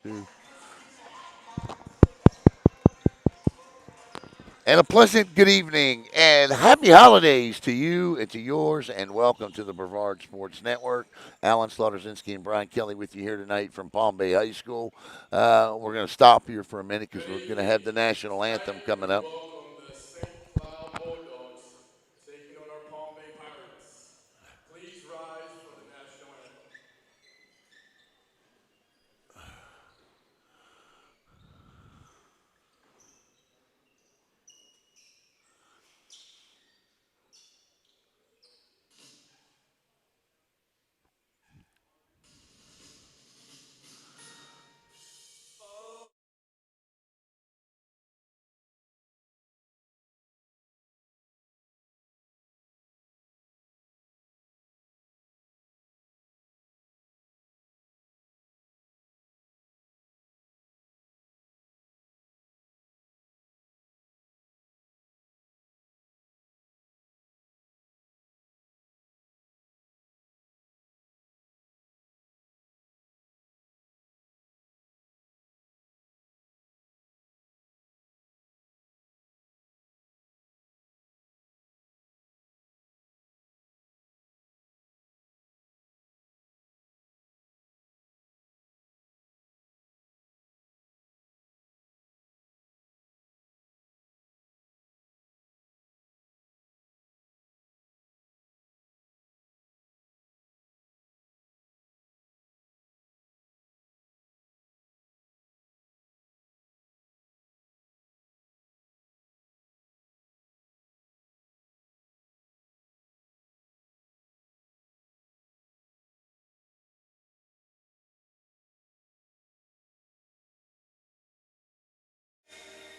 Two. And a pleasant good evening and happy holidays to you and to yours, and welcome to the Brevard Sports Network. Alan Slaughterzinski and Brian Kelly with you here tonight from Palm Bay High School. We're going to stop here for a minute because we're going to have the national anthem coming up. Welcome the St. Cloud Bulldogs taking on our Palm Bay Pirates. Please rise for the national anthem.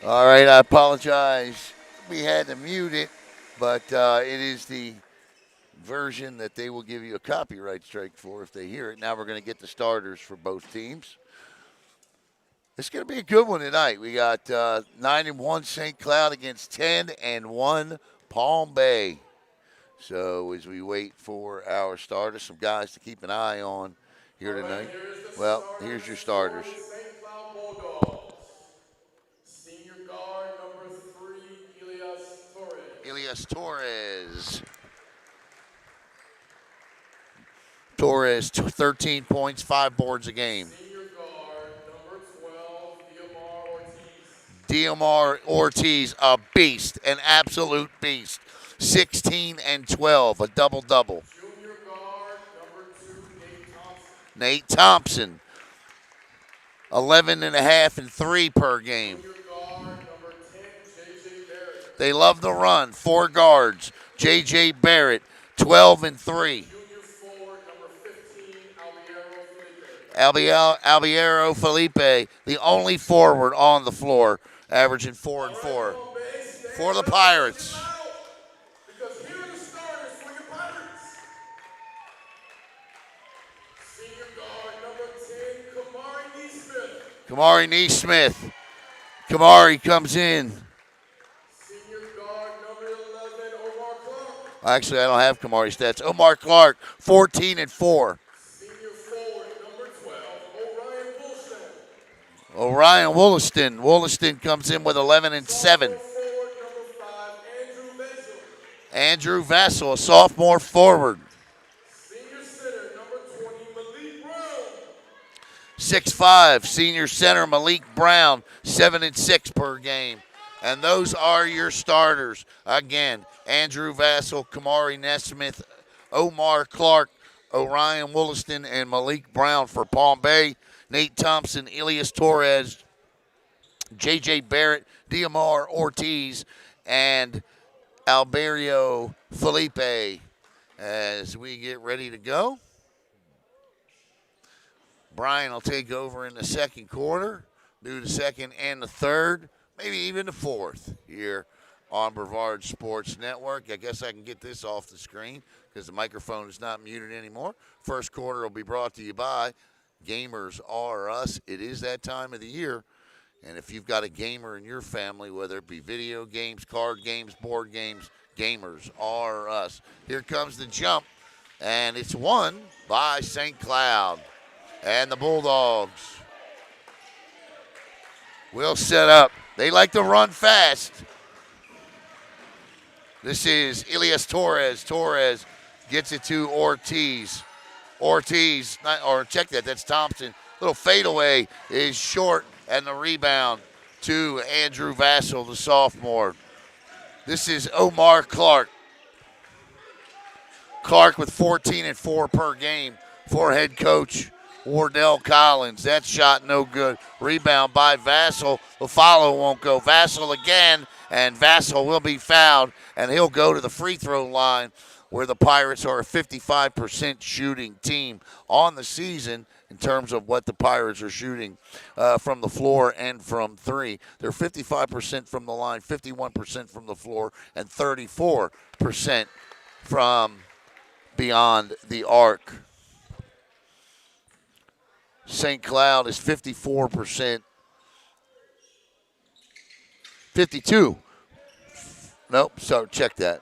All right, I apologize. We had to mute it, but it is the version that they will give you a copyright strike for if they hear it. Now we're going to get the starters for both teams. It's going to be a good one tonight. We got 9-1 St. Cloud against 10-1 Palm Bay. So as we wait for our starters, some guys to keep an eye on here All right, tonight. here is the Well, starters here's your for starters. the St. Cloud Bulldogs. Senior guard number 3, Elias Torres. Elias Torres. Torres, 13 points, 5 boards a game. Senior guard number 12, Diomar Ortiz. Diomar Ortiz, a beast, an absolute beast. 16 and 12, a double double. Junior guard number 2, Nate Thompson. Nate Thompson, 11 and a half and 3 per game. Junior guard number 10, J.J. Barrett. They love the run. 4 guards. J.J. Barrett, 12 and 3. Junior forward number 15, Albiero Felipe. Albiero Felipe, the only forward on the floor, averaging 4 and 4 for the Pirates. Because here are the starters for your Pirates. Senior guard number 10, Kamari Neesmith. Kamari Neesmith. Kamari comes in. Senior guard number 11, Omar Clark. Actually, I don't have Kamari stats. Omar Clark, 14 and 4. Senior forward number 12, Orion Bullshen. Orion Wollaston comes in with 11 and 7. Sophomore forward number 5, Andrew Vessel. Andrew Vassell, a sophomore forward. Senior center number 20, Malik Brown. 6'5", senior center Malik Brown, 7 and 6 per game. And those are your starters. Again, Andrew Vassell, Kamari Nesmith, Omar Clark, Orion Wollaston, and Malik Brown for Palm Bay. Nate Thompson, Elias Torres, J.J. Barrett, Diomar Ortiz, and Alberio Felipe. As we get ready to go, Brian will take over in the second quarter, do the second and the third, maybe even the fourth here on Brevard Sports Network. I guess I can get this off the screen because the microphone is not muted anymore. First quarter will be brought to you by Gamers R Us. It is that time of the year. And if you've got a gamer in your family, whether it be video games, card games, board games, Gamers R Us. Here comes the jump, and it's won by St. Cloud and the Bulldogs. will set up. They like to run fast. This is Elias Torres. Torres gets it to Ortiz. Ortiz, check that, that's Thompson. Little fadeaway is short, and the rebound to Andrew Vassell, the sophomore. This is Omar Clark. Clark with 14 and 4 per game for head coach Wardell Collins. That shot no good. Rebound by Vassell. The follow won't go. Vassell again, and Vassell will be fouled, and he'll go to the free throw line, where the Pirates are a 55% shooting team on the season in terms of what the Pirates are shooting from the floor and from three. They're 55% from the line, 51% from the floor, and 34% from beyond the arc. St. Cloud is 54%. 52. Nope, so check that.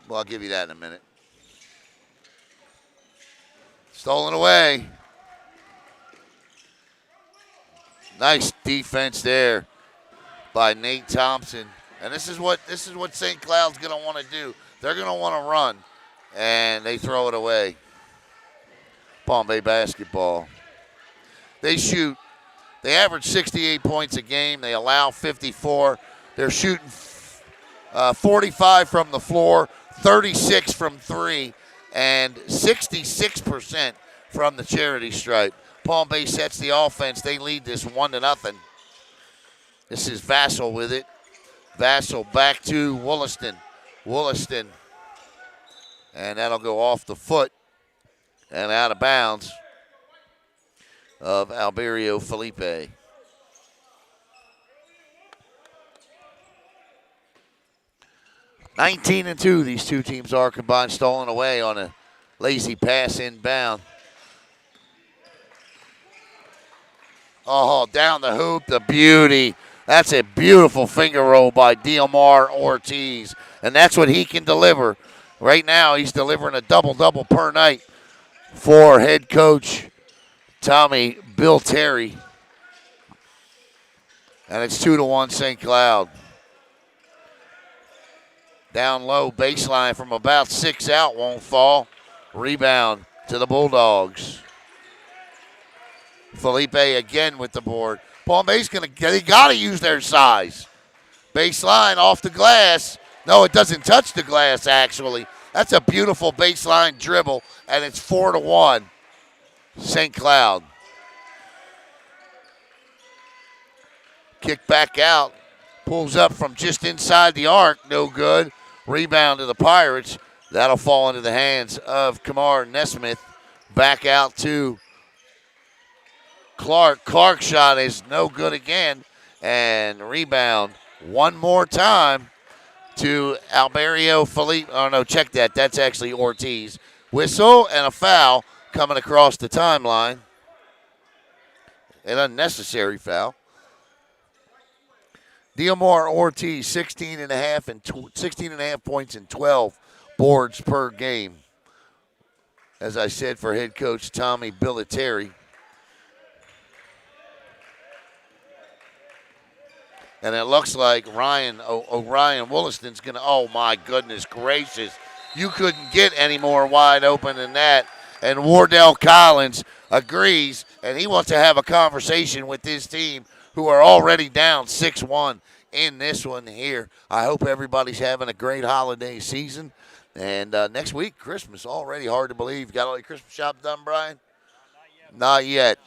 Well, I'll give you that in a minute. Stolen away. Nice defense there by Nate Thompson. And this is what St. Cloud's going to want to do. They're going to want to run, and they throw it away. Palm Bay basketball. They average 68 points a game. They allow 54. They're shooting 45 from the floor, 36 from three, and 66% from the charity stripe. Palm Bay sets the offense. They lead this 1-0. This is Vassell with it. Vassell back to Wollaston. Wollaston. And that'll go off the foot and out of bounds of Alberio Felipe. (19-2) these two teams are combined. Stolen away on a lazy pass inbound. Oh, down the hoop, the beauty. That's a beautiful finger roll by Diomar Ortiz, and that's what he can deliver. Right now, he's delivering a double-double per night for head coach Tommy Bill Terry. And it's 2-1 St. Cloud. Down low, baseline from about 6 out, won't fall. Rebound to the Bulldogs. Felipe again with the board. Palm Bay's they got to use their size. Baseline off the glass. No, it doesn't touch the glass, actually. That's a beautiful baseline dribble, and it's 4-1 St. Cloud. Kick back out. Pulls up from just inside the arc. No good. Rebound to the Pirates. That'll fall into the hands of Kamar Nesmith. Back out to Clark. Clark's shot is no good again. And rebound one more time to Alberio Felipe. Oh, no, check that. That's actually Ortiz. Whistle and a foul coming across the timeline. An unnecessary foul. Diomar Ortiz, 16 and a half points and 12 boards per game. As I said, for head coach Tommy Billeteri. And it looks like Ryan Wollaston's going to, oh my goodness gracious. You couldn't get any more wide open than that. And Wardell Collins agrees, and he wants to have a conversation with his team, who are already down 6-1 in this one here. I hope everybody's having a great holiday season. And next week, Christmas, already hard to believe. Got all your Christmas shops done, Brian? Not yet.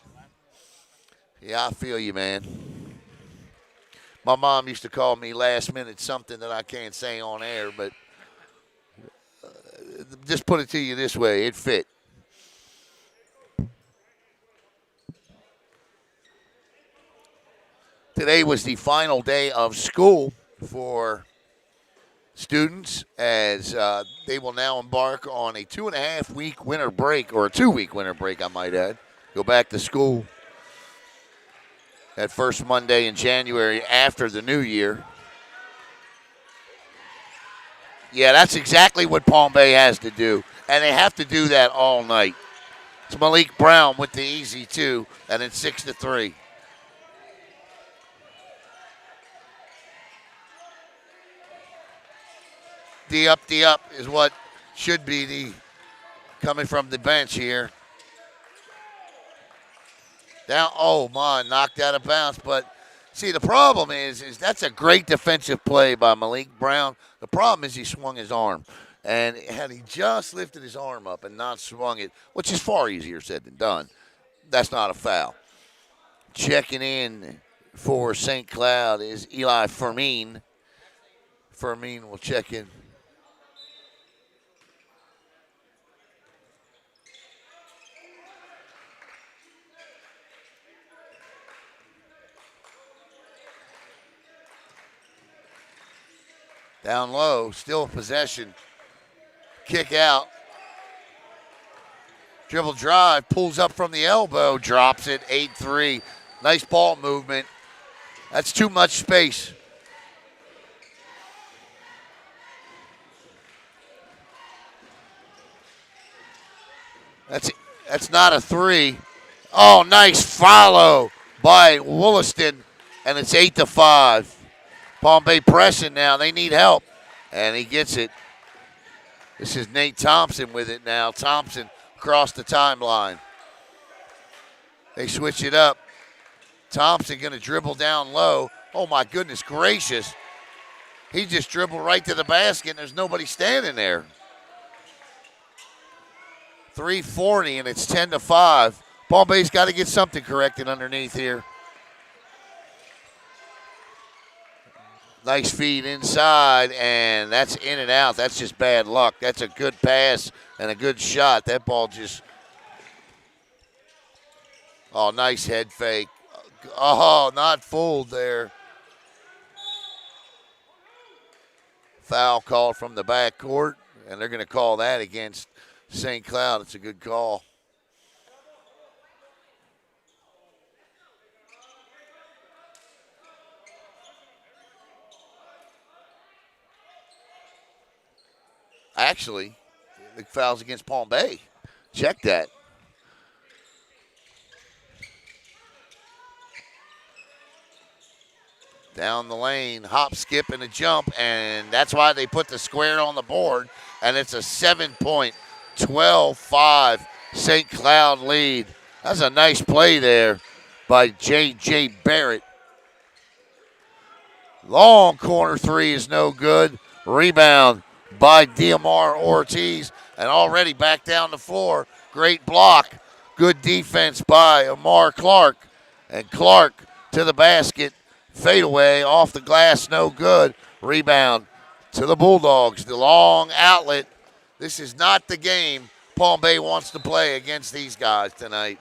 Yeah, I feel you, man. My mom used to call me last minute something that I can't say on air, but just put it to you this way, it fit. Today was the final day of school for students, as they will now embark on a 2.5-week winter break, or a 2-week winter break, I might add. Go back to school that first Monday in January after the new year. Yeah, that's exactly what Palm Bay has to do, and they have to do that all night. It's Malik Brown with the easy 2, and it's 6-3. D up is what should be the coming from the bench here. Down, oh my, knocked out of bounds. But see, the problem is that's a great defensive play by Malik Brown. The problem is he swung his arm. And had he just lifted his arm up and not swung it, which is far easier said than done, that's not a foul. Checking in for St. Cloud is Eli Fermin. Fermin will check in. Down low, still possession. Kick out. Dribble drive, pulls up from the elbow, drops it, 8-3. Nice ball movement. That's too much space. That's not a three. Oh, nice follow by Wollaston, and it's 8-5. Palm Bay pressing now. They need help, and he gets it. This is Nate Thompson with it now. Thompson across the timeline. They switch it up. Thompson going to dribble down low. Oh, my goodness gracious. He just dribbled right to the basket, and there's nobody standing there. 3:40, and it's 10-5. Palm Bay's got to get something corrected underneath here. Nice feed inside, and that's in and out. That's just bad luck. That's a good pass and a good shot. That ball just, oh, nice head fake. Oh, not fooled there. Foul called from the backcourt, and they're going to call that against St. Cloud. It's a good call. Actually, the foul's against Palm Bay. Check that. Down the lane, hop, skip, and a jump, and that's why they put the square on the board, and it's a 7-point, 12-5 St. Cloud lead. That's a nice play there by J.J. Barrett. Long corner three is no good. Rebound by Diamar Ortiz, and already back down the floor. Great block. Good defense by Amar Clark, and Clark to the basket. Fadeaway off the glass, no good. Rebound to the Bulldogs. The long outlet. This is not the game Palm Bay wants to play against these guys tonight.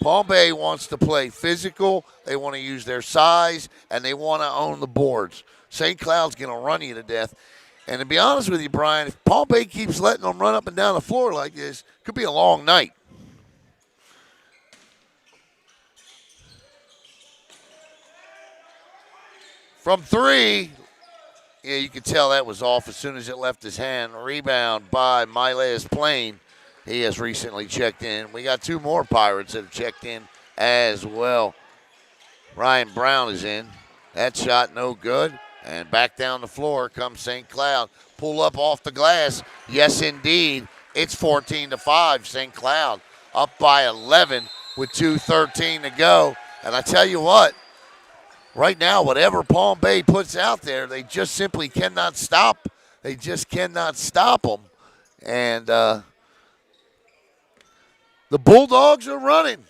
Palm Bay wants to play physical. They want to use their size, and they want to own the boards. St. Cloud's going to run you to death. And to be honest with you, Brian, if Palm Bay keeps letting them run up and down the floor like this, it could be a long night. From three, yeah, you could tell that was off as soon as it left his hand. Rebound by Miles Plain. He has recently checked in. We got two more Pirates that have checked in as well. Ryan Brown is in. That shot no good. And back down the floor comes St. Cloud. Pull up off the glass. Yes, indeed. It's 14-5. St. Cloud up by 11 with 2:13 to go. And I tell you what, right now, whatever Palm Bay puts out there, they just simply cannot stop. They just cannot stop them. And the Bulldogs are running.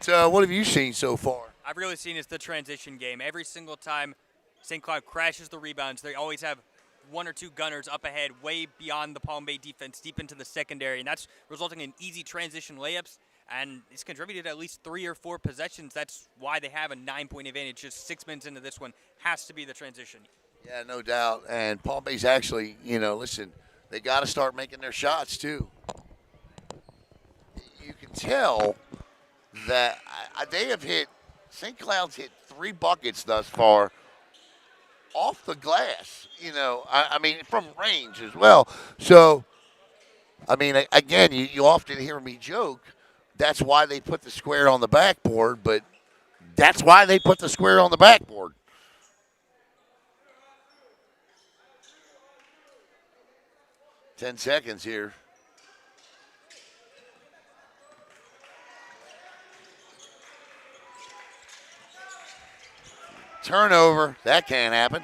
What have you seen so far? I've really seen is the transition game. Every single time St. Cloud crashes the rebounds, they always have one or two gunners up ahead, way beyond the Palm Bay defense, deep into the secondary, and that's resulting in easy transition layups. And it's contributed at least 3 or 4 possessions. That's why they have a 9-point advantage. Just 6 minutes into this one has to be the transition. Yeah, no doubt. And Palm Bay's actually, listen, they got to start making their shots too. You can tell that they have hit, St. Cloud's hit 3 buckets thus far off the glass, from range as well. So, again, you often hear me joke, that's why they put the square on the backboard, but That's why they put the square on the backboard. Ten seconds here. Turnover. That can't happen.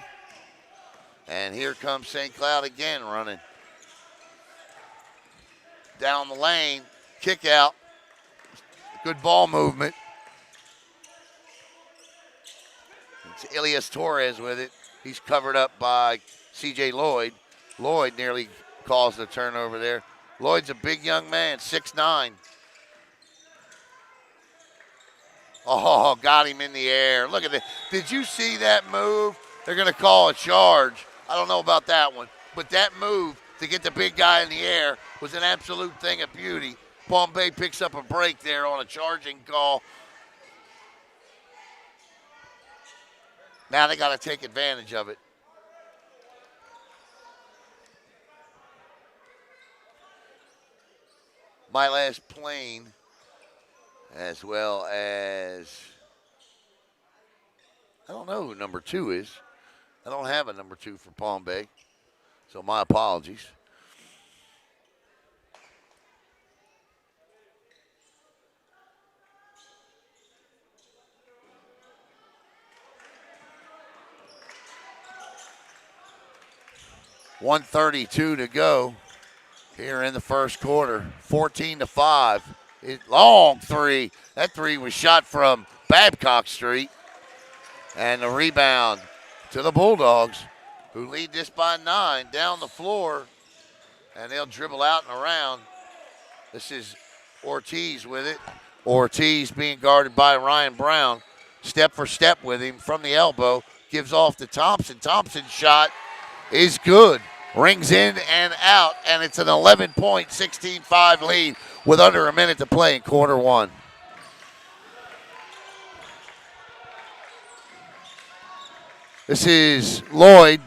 And here comes St. Cloud again running. Down the lane. Kick out. Good ball movement. It's Elias Torres with it. He's covered up by C.J. Lloyd. Lloyd nearly caused the turnover there. Lloyd's a big young man, 6'9". Oh, got him in the air. Look at that. Did you see that move? They're going to call a charge. I don't know about that one. But that move to get the big guy in the air was an absolute thing of beauty. Palm Bay picks up a break there on a charging call. Now they got to take advantage of it. My Last Plane, as well as, I don't know who number 2 is. I don't have a number 2 for Palm Bay, so my apologies. .132 to go here in the first quarter. 14-5. Long three. That three was shot from Babcock Street. And the rebound to the Bulldogs, who lead this by 9 down the floor. And they'll dribble out and around. This is Ortiz with it. Ortiz being guarded by Ryan Brown. Step for step with him from the elbow. Gives off to Thompson. Thompson's shot is good. Rings in and out, and it's an 11-point, 16-5 lead with under a minute to play in quarter one. This is Lloyd.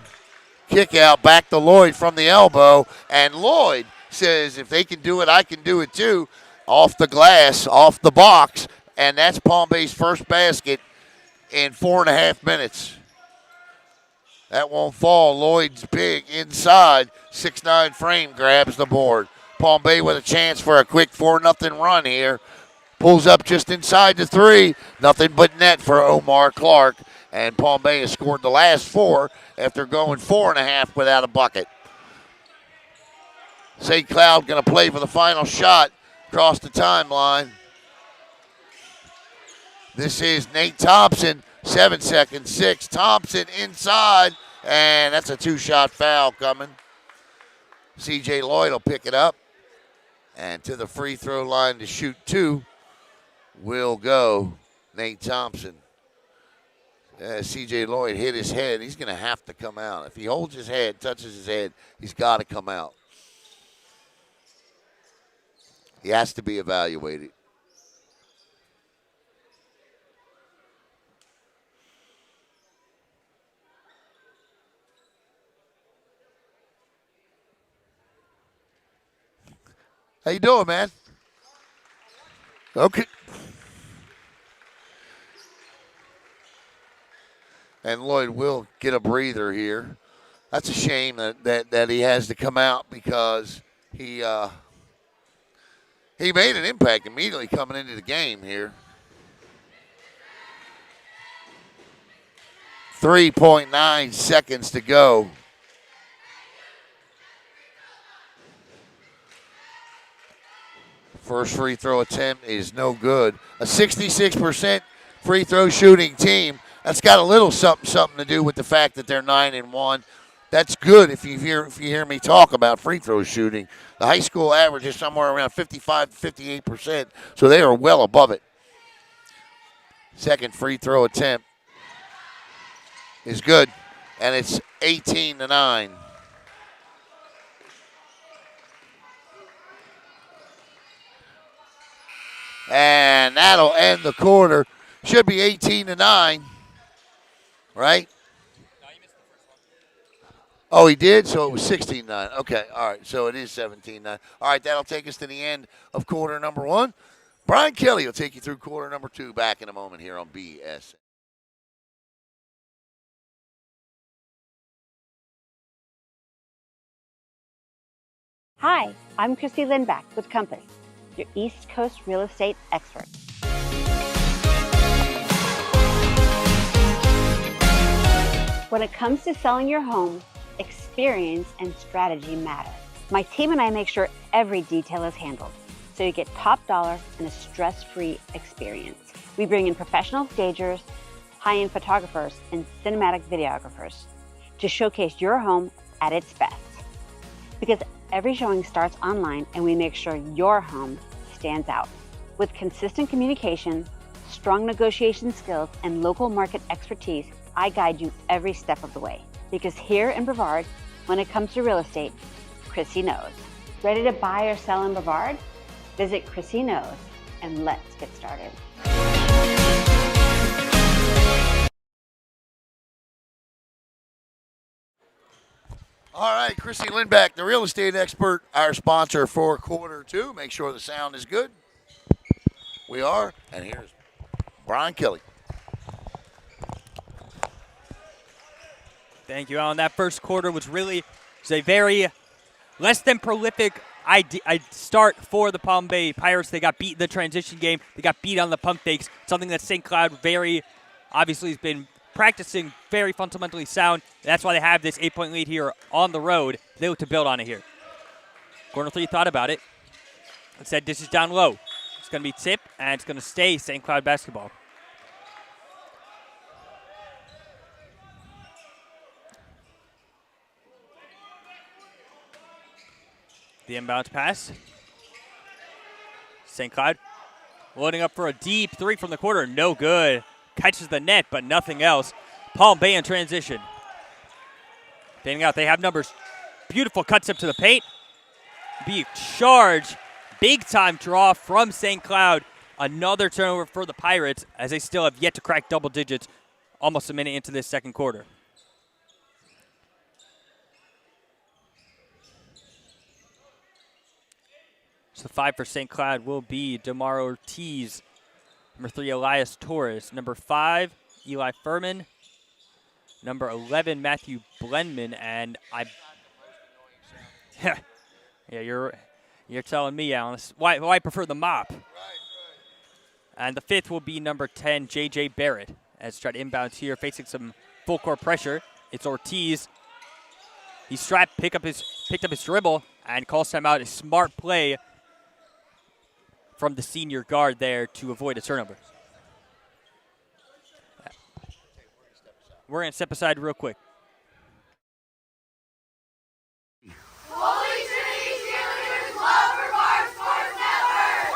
Kick out back to Lloyd from the elbow, and Lloyd says, if they can do it, I can do it too. Off the glass, off the box, and that's Palm Bay's first basket in 4.5 minutes. That won't fall. Lloyd's big inside. 6'9" frame grabs the board. Palm Bay with a chance for a quick 4-0 run here. Pulls up just inside the 3. Nothing but net for Omar Clark. And Palm Bay has scored the last 4 after going 4.5 without a bucket. St. Cloud going to play for the final shot across the timeline. This is Nate Thompson. 7 seconds, 6. Thompson inside, and that's a 2-shot foul coming. C.J. Lloyd will pick it up, and to the free throw line to shoot 2 will go Nate Thompson. C.J. Lloyd hit his head. He's going to have to come out. If he holds his head, touches his head, he's got to come out. He has to be evaluated. How you doing, man? Okay. And Lloyd will get a breather here. That's a shame that he has to come out because he made an impact immediately coming into the game here. 3.9 seconds to go. First free throw attempt is no good. A 66% free throw shooting team. That's got a little something to do with the fact that they're 9-1. That's good if you hear me talk about free throw shooting. The high school average is somewhere around 55 to 58%, so they are well above it. Second free throw attempt is good, and it's 18-9. And that'll end the quarter. Should be 18-9, right? No, you missed the first one. Oh, he did? So it was 16-9. Okay, all right. So it is 17-9. All right, that'll take us to the end of quarter number 1. Brian Kelly will take you through quarter number 2 back in a moment here on BS. Hi, I'm Christy Lindback with Compass, your East Coast real estate expert. When it comes to selling your home, experience and strategy matter. My team and I make sure every detail is handled, so you get top dollar and a stress-free experience. We bring in professional stagers, high-end photographers, and cinematic videographers to showcase your home at its best. Because every showing starts online and we make sure your home stands out. With consistent communication, strong negotiation skills, and local market expertise, I guide you every step of the way. Because here in Brevard, when it comes to real estate, Chrissy knows. Ready to buy or sell in Brevard? Visit Chrissy Knows and let's get started. All right, Chrissy Lindback, the real estate expert, our sponsor for quarter 2. Make sure the sound is good. We are, and here's Brian Kelly. Thank you, Alan. That first quarter was a very less than prolific start for the Palm Bay Pirates. They got beat in the transition game. They got beat on the pump fakes, something that St. Cloud very obviously has been practicing, very fundamentally sound. That's why they have this 8-point lead here on the road. They look to build on it here. Corner 3 thought about it and said this is down low. It's going to be tip, and it's going to stay St. Cloud basketball. The inbounds pass. St. Cloud loading up for a deep 3 from the corner. No good. Catches the net, but nothing else. Palm Bay in transition. Fanning out. They have numbers. Beautiful cuts up to the paint. Big charge. Big time draw from St. Cloud. Another turnover for the Pirates as they still have yet to crack double digits almost a minute into this second quarter. So 5 for St. Cloud will be DeMar Ortiz. Number 3, Elias Torres. Number 5, Eli Furman. Number 11, Matthew Blendman. And yeah, you're telling me, Alan. Why I prefer the mop. Right. And the 5th will be number 10, J.J. Barrett. As try to inbounds here, facing some full court pressure. It's Ortiz. He's strapped, picked up his dribble, and calls timeout. A smart play from the senior guard there to avoid a turnover. We're going to step aside real quick. Holy Trinity Cheerleaders love Brevard Sports Network!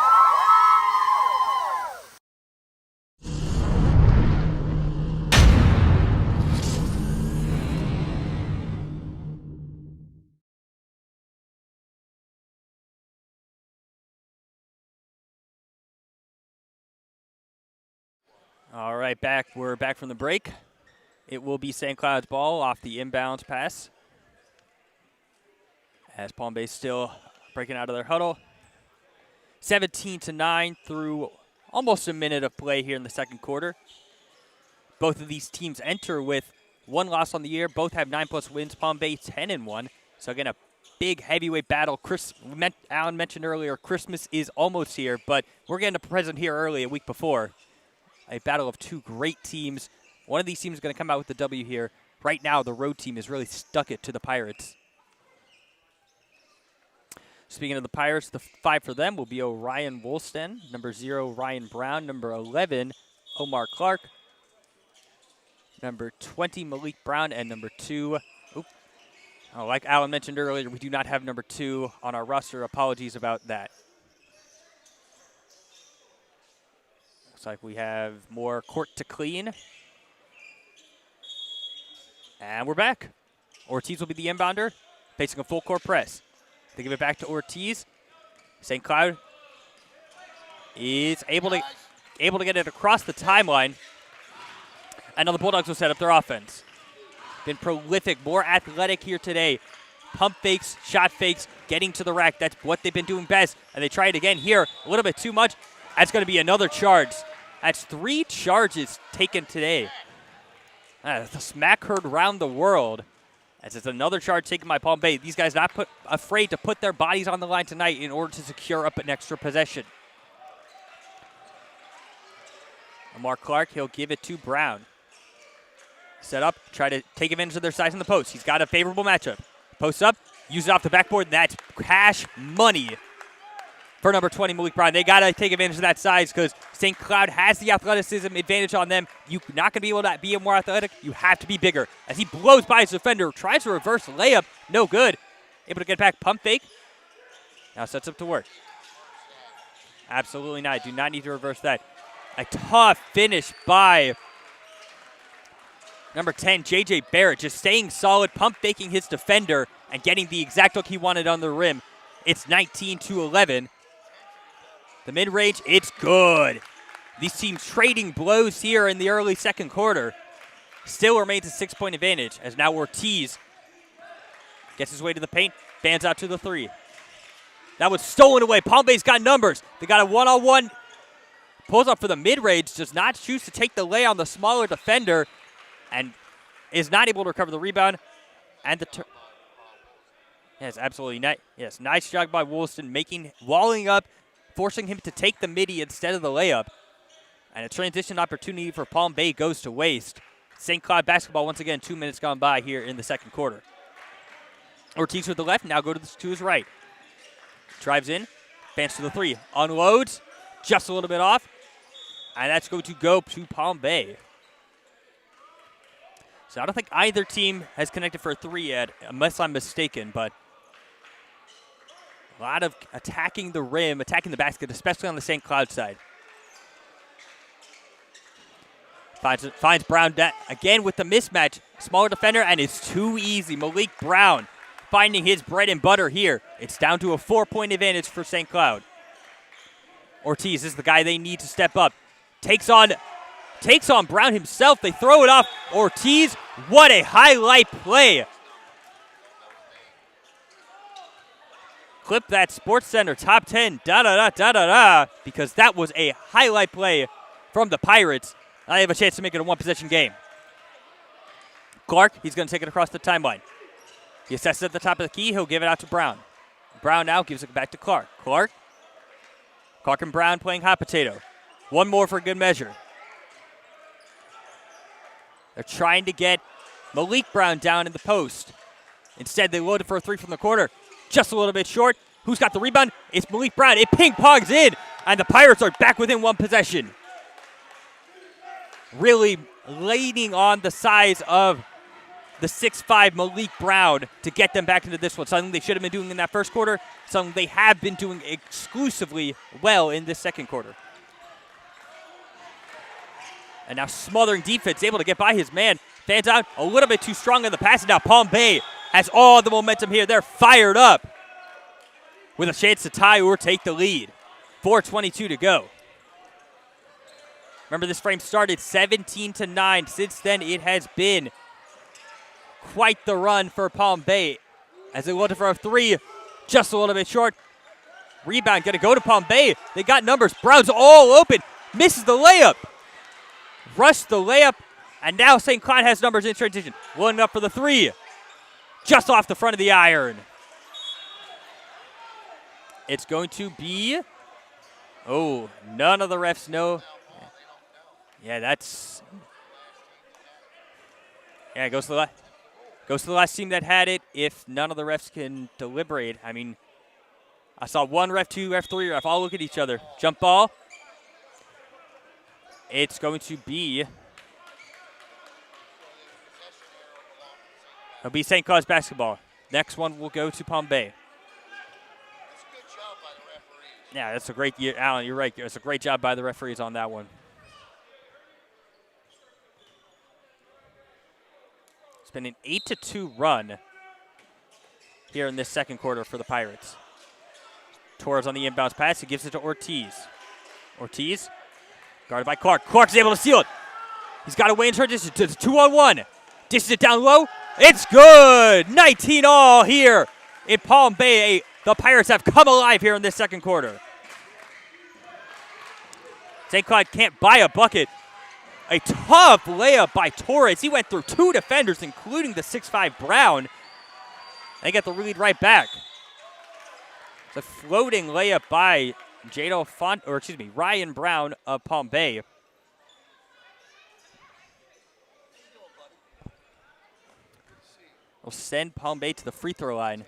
All right, we're back from the break. It will be St. Cloud's ball off the inbounds pass. As Palm Bay still breaking out of their huddle. 17-9 through almost a minute of play here in the second quarter. Both of these teams enter with 1 loss on the year. Both have 9+ wins. Palm Bay 10-1. So again, a big heavyweight battle. Alan mentioned earlier, Christmas is almost here, but we're getting a present here early, a week before. A battle of 2 great teams. One of these teams is going to come out with the W here. Right now, the road team has really stuck it to the Pirates. Speaking of the Pirates, the 5 for them will be Orion Woolsten. Number 0, Ryan Brown. Number 11, Omar Clark. Number 20, Malik Brown. And number 2, like Alan mentioned earlier, we do not have number 2 on our roster. Apologies about that. Looks like we have more court to clean. And we're back. Ortiz will be the inbounder, facing a full court press. They give it back to Ortiz. St. Cloud is able to get it across the timeline. And now the Bulldogs will set up their offense. Been prolific, more athletic here today. Pump fakes, shot fakes, getting to the rack. That's what they've been doing best. And they try it again here. A little bit too much. That's going to be another charge. That's 3 charges taken today. The smack heard around the world. As it's another charge taken by Palm Bay. These guys not afraid to put their bodies on the line tonight in order to secure up an extra possession. Lamar Clark, he'll give it to Brown. Set up, try to take advantage of their size in the post. He's got a favorable matchup. Post up, use it off the backboard. That's cash money for number 20, Malik Brown. They got to take advantage of that size because St. Cloud has the athleticism advantage on them. You're not going to be able to be more athletic. You have to be bigger. As he blows by his defender, tries to reverse layup. No good. Able to get back, pump fake. Now sets up to work. Absolutely not. Do not need to reverse that. A tough finish by number 10, J.J. Barrett, just staying solid, pump faking his defender and getting the exact look he wanted on the rim. It's 19-11. The mid-range, it's good. These teams trading blows here in the early second quarter. Still remains a 6-point advantage as now Ortiz gets his way to the paint, fans out to the 3. That was stolen away. Palm Bay's got numbers. They got a one-on-one. Pulls up for the mid-range, does not choose to take the lay on the smaller defender, and is not able to recover the rebound. And the yes, absolutely not. Yes, nice job by Woolston, walling up, forcing him to take the midi instead of the layup. And a transition opportunity for Palm Bay goes to waste. St. Cloud basketball once again, 2 minutes gone by here in the second quarter. Ortiz with the left, now go to his right. Drives in, fans to the 3, unloads, just a little bit off. And that's going to go to Palm Bay. So I don't think either team has connected for a 3 yet, unless I'm mistaken, but a lot of attacking the rim, attacking the basket, especially on the St. Cloud side. Finds Brown again with the mismatch. Smaller defender, and it's too easy. Malik Brown finding his bread and butter here. It's down to a 4-point advantage for St. Cloud. Ortiz is the guy they need to step up. Takes on Brown himself. They throw it off. Ortiz, what a highlight play. Clip that Sports Center top 10, because that was a highlight play from the Pirates. I have a chance to make it a one-possession game. Clark, he's going to take it across the timeline. He assesses at the top of the key. He'll give it out to Brown. Brown now gives it back to Clark. Clark and Brown playing hot potato. One more for good measure. They're trying to get Malik Brown down in the post. Instead, they loaded for a 3 from the corner. Just a little bit short. Who's got the rebound? It's Malik Brown. It ping-pongs in, and the Pirates are back within one possession. Really leaning on the size of the 6'5" Malik Brown to get them back into this one. Something they should have been doing in that first quarter. Something they have been doing exclusively well in this second quarter. And now smothering defense, able to get by his man. Fans out a little bit too strong in the pass. Now Palm Bay has all the momentum here. They're fired up with a chance to tie or take the lead. 4:22 to go. Remember, this frame started 17-9. Since then, it has been quite the run for Palm Bay. As they loaded for a 3, just a little bit short. Rebound going to go to Palm Bay. They got numbers. Brown's all open. Misses the layup. Rushed the layup. And now St. Cloud has numbers in transition. Loading up for the 3. Just off the front of the iron. It's going to be... Oh, none of the refs know. Yeah, that's... Yeah, it goes to the last team that had it if none of the refs can deliberate. I mean, I saw 1 ref, 2 ref, 3 ref all look at each other. Jump ball. It's going to be... It'll be St. Cloud's basketball. Next one will go to Palm Bay. Yeah, that's a great year. Alan, you're right. It's a great job by the referees on that one. It's been an 8-2 run here in this second quarter for the Pirates. Torres on the inbounds pass. He gives it to Ortiz. Ortiz, guarded by Clark. Clark's able to steal it. He's got away in transition to the 2-on-1. Dishes it down low. It's good. 19 all here in Palm Bay. The Pirates have come alive here in this second quarter. St. Cloud can't buy a bucket. A tough layup by Torres. He went through 2 defenders, including the 6'5 Brown. They get the lead right back. It's a floating layup by Ryan Brown of Palm Bay. Will send Palm Bay to the free throw line.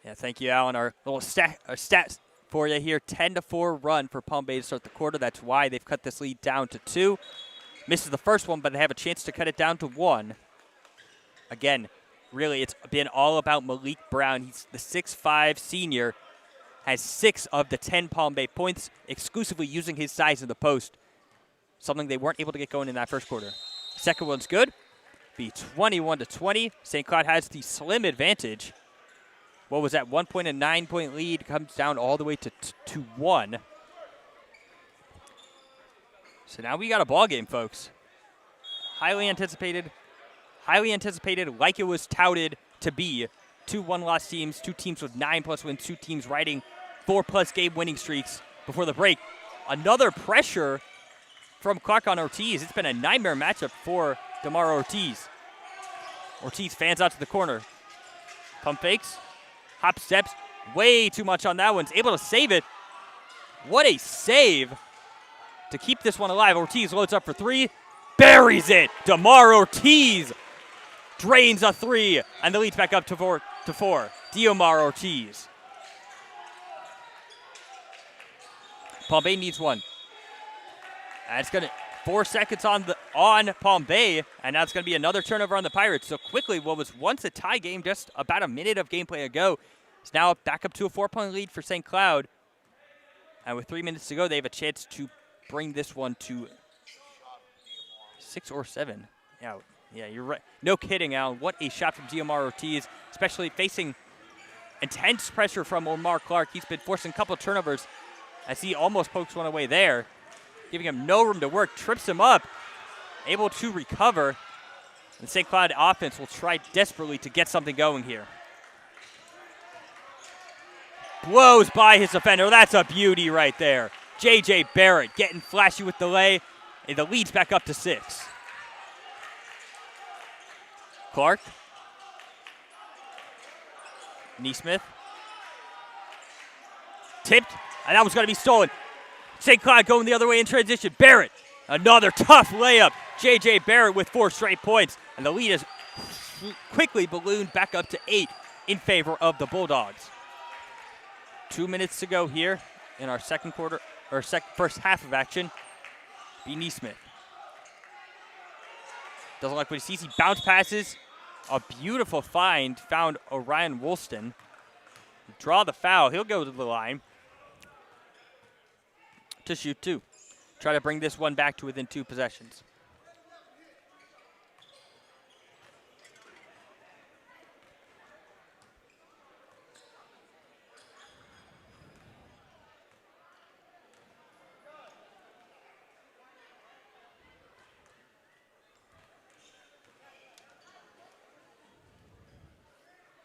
Yeah, thank you, Alan. Our little stats for you here. 10-4 run for Palm Bay to start the quarter. That's why they've cut this lead down to 2. Misses the first one, but they have a chance to cut it down to 1. Again, really, it's been all about Malik Brown. He's the 6'5 senior. Has 6 of the 10 Palm Bay points, exclusively using his size in the post. Something they weren't able to get going in that first quarter. Second one's good. Be 21-20. St. Cloud has the slim advantage. What was that? 1 point and 9 point lead comes down all the way to 1. So now we got a ball game, folks. Highly anticipated like it was touted to be. 2 one-loss teams, 2 teams with 9+ wins, 2 teams riding 4+ game winning streaks before the break. Another pressure from Clark on Ortiz. It's been a nightmare matchup for DeMar Ortiz. Ortiz fans out to the corner. Pump fakes. Hop steps. Way too much on that one. Is able to save it. What a save to keep this one alive. Ortiz loads up for 3. Buries it. DeMar Ortiz drains a 3. And the lead's back up to 4. DeMar Ortiz. Palm Bay needs 1. And it's going to 4 seconds on Palm Bay, and now it's going to be another turnover on the Pirates. So quickly, what was once a tie game just about a minute of gameplay ago is now back up to a 4-point lead for St. Cloud. And with 3 minutes to go, they have a chance to bring this one to 6 or 7. Yeah, you're right. No kidding, Alan. What a shot from DeMar Ortiz, especially facing intense pressure from Omar Clark. He's been forcing a couple of turnovers as he almost pokes one away there, giving him no room to work, trips him up, able to recover. The St. Cloud offense will try desperately to get something going here. Blows by his defender. That's a beauty right there. J.J. Barrett getting flashy with the lay, and the lead's back up to 6. Clark. Neesmith. Tipped, and that was going to be stolen. St. Cloud going the other way in transition. Barrett, another tough layup. J.J. Barrett with 4 straight points, and the lead is quickly ballooned back up to 8 in favor of the Bulldogs. 2 minutes to go here in our second quarter, or first half of action. B. Neesmith. Doesn't like what he sees. He bounce passes. A beautiful find. Found Orion Woolston. Draw the foul. He'll go to the line to shoot 2. Try to bring this one back to within 2 possessions.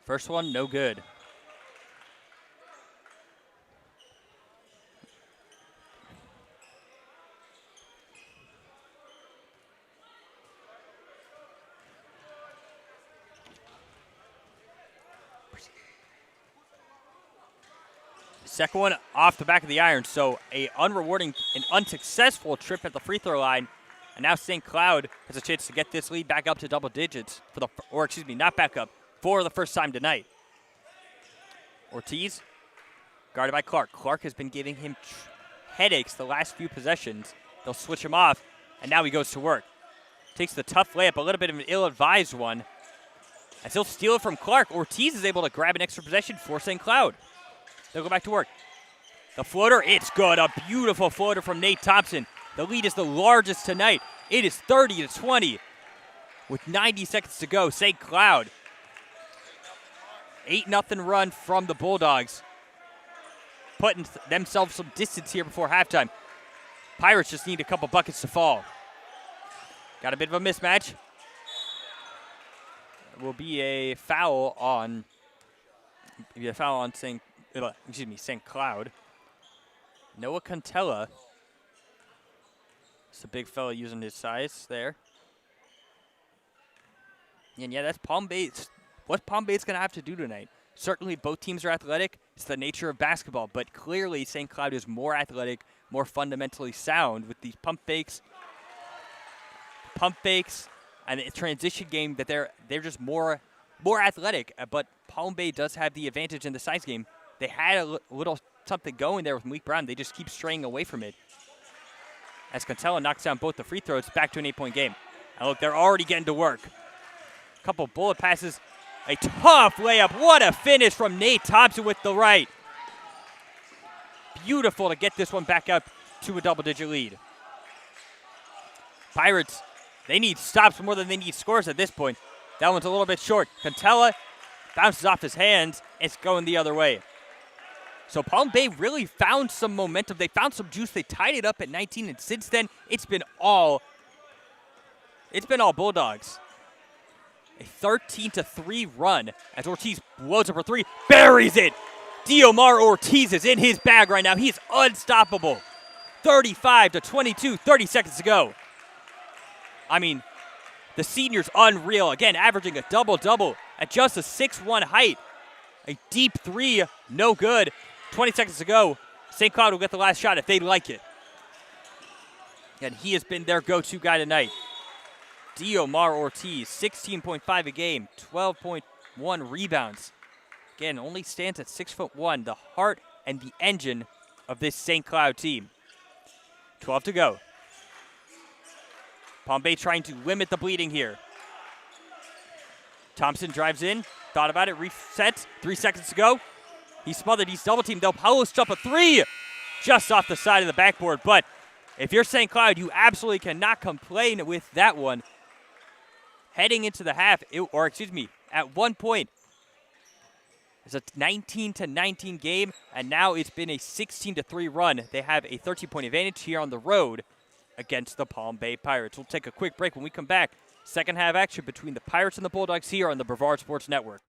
First one, no good. Second one off the back of the iron, so an unsuccessful trip at the free throw line. And now St. Cloud has a chance to get this lead back up to double digits not back up, for the first time tonight. Ortiz, guarded by Clark. Clark has been giving him headaches the last few possessions. They'll switch him off, and now he goes to work. Takes the tough layup, a little bit of an ill-advised one. As he'll steal it from Clark, Ortiz is able to grab an extra possession for St. Cloud. They'll go back to work. The floater, it's good. A beautiful floater from Nate Thompson. The lead is the largest tonight. It is 30-20 with 90 seconds to go. St. Cloud, 8-0 run from the Bulldogs, putting themselves some distance here before halftime. Pirates just need a couple buckets to fall. Got a bit of a mismatch. It will be a foul on Maybe a foul on St. Cloud. Noah Contella. It's a big fella using his size there. And yeah, that's Palm Bay. What Palm Bay's going to have to do tonight? Certainly both teams are athletic. It's the nature of basketball. But clearly St. Cloud is more athletic, more fundamentally sound with these pump fakes, and a transition game that they're just more athletic. But Palm Bay does have the advantage in the size game. They had a little something going there with Malik Brown. They just keep straying away from it. As Contella knocks down both the free throws, back to an 8-point game. And look, they're already getting to work. A couple bullet passes. A tough layup. What a finish from Nate Thompson with the right. Beautiful to get this one back up to a double-digit lead. Pirates, they need stops more than they need scores at this point. That one's a little bit short. Contella bounces off his hands. It's going the other way. So Palm Bay really found some momentum. They found some juice. They tied it up at 19, and since then, it's been all Bulldogs. A 13-3 run as Ortiz blows up for three, buries it. Diomar Ortiz is in his bag right now. He's unstoppable. 35-22, 30 seconds to go. I mean, the senior's unreal. Again, averaging a double-double at just a 6'1" height. A deep three, no good. 20 seconds to go. St. Cloud will get the last shot if they like it. And he has been their go-to guy tonight. Diomar Ortiz, 16.5 a game, 12.1 rebounds. Again, only stands at 6'1", the heart and the engine of this St. Cloud team. 12 to go. Palm Bay trying to limit the bleeding here. Thompson drives in, thought about it, resets, 3 seconds to go. He's smothered, he's double-teamed. They'll post up a three just off the side of the backboard. But if you're St. Cloud, you absolutely cannot complain with that one. Heading into the half, at one point, it's a 19-19 game, and now it's been a 16-3 run. They have a 13-point advantage here on the road against the Palm Bay Pirates. We'll take a quick break. When we come back, second half action between the Pirates and the Bulldogs here on the Brevard Sports Network.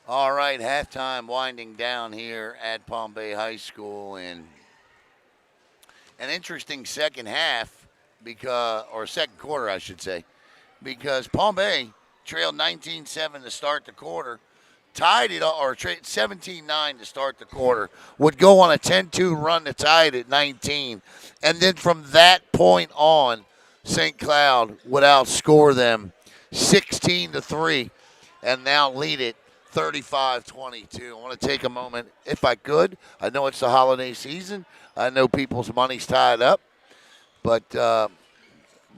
All right, halftime winding down here at Palm Bay High School, and an interesting second half or second quarter, I should say, because Palm Bay trailed 19-7 to start the quarter, tied it or 17-9 to start the quarter, would go on a 10-2 run to tie it at 19, and then from that point on, St. Cloud would outscore them 16-3, and now lead it 35-22. I want to take a moment, if I could. I know it's the holiday season. I know people's money's tied up, but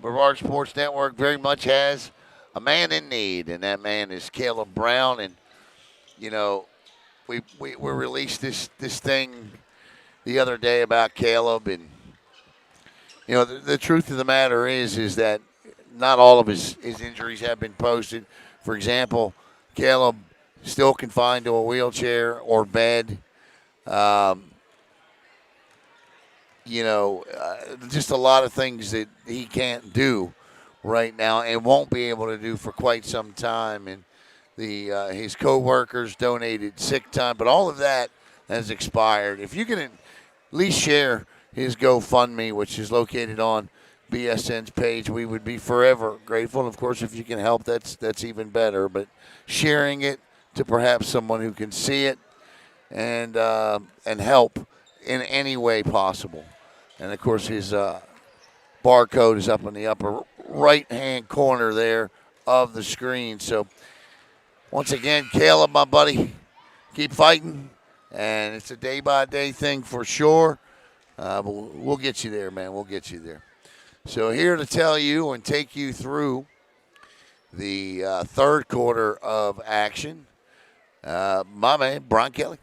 Brevard Sports Network very much has a man in need, and that man is Caleb Brown. And you know, we released this thing the other day about Caleb, and you know, the truth of the matter is that not all of his injuries have been posted. For example, Caleb still confined to a wheelchair or bed. Just a lot of things that he can't do right now and won't be able to do for quite some time. And his co-workers donated sick time, but all of that has expired. If you can at least share his GoFundMe, which is located on BSN's page, we would be forever grateful. And of course, if you can help, that's even better. But sharing it to perhaps someone who can see it and help in any way possible. And of course, his barcode is up in the upper right-hand corner there of the screen. So once again, Caleb, my buddy, keep fighting. And it's a day-by-day thing for sure. But we'll get you there, man. We'll get you there. So here to tell you and take you through the third quarter of action, my man, Brian Kelly.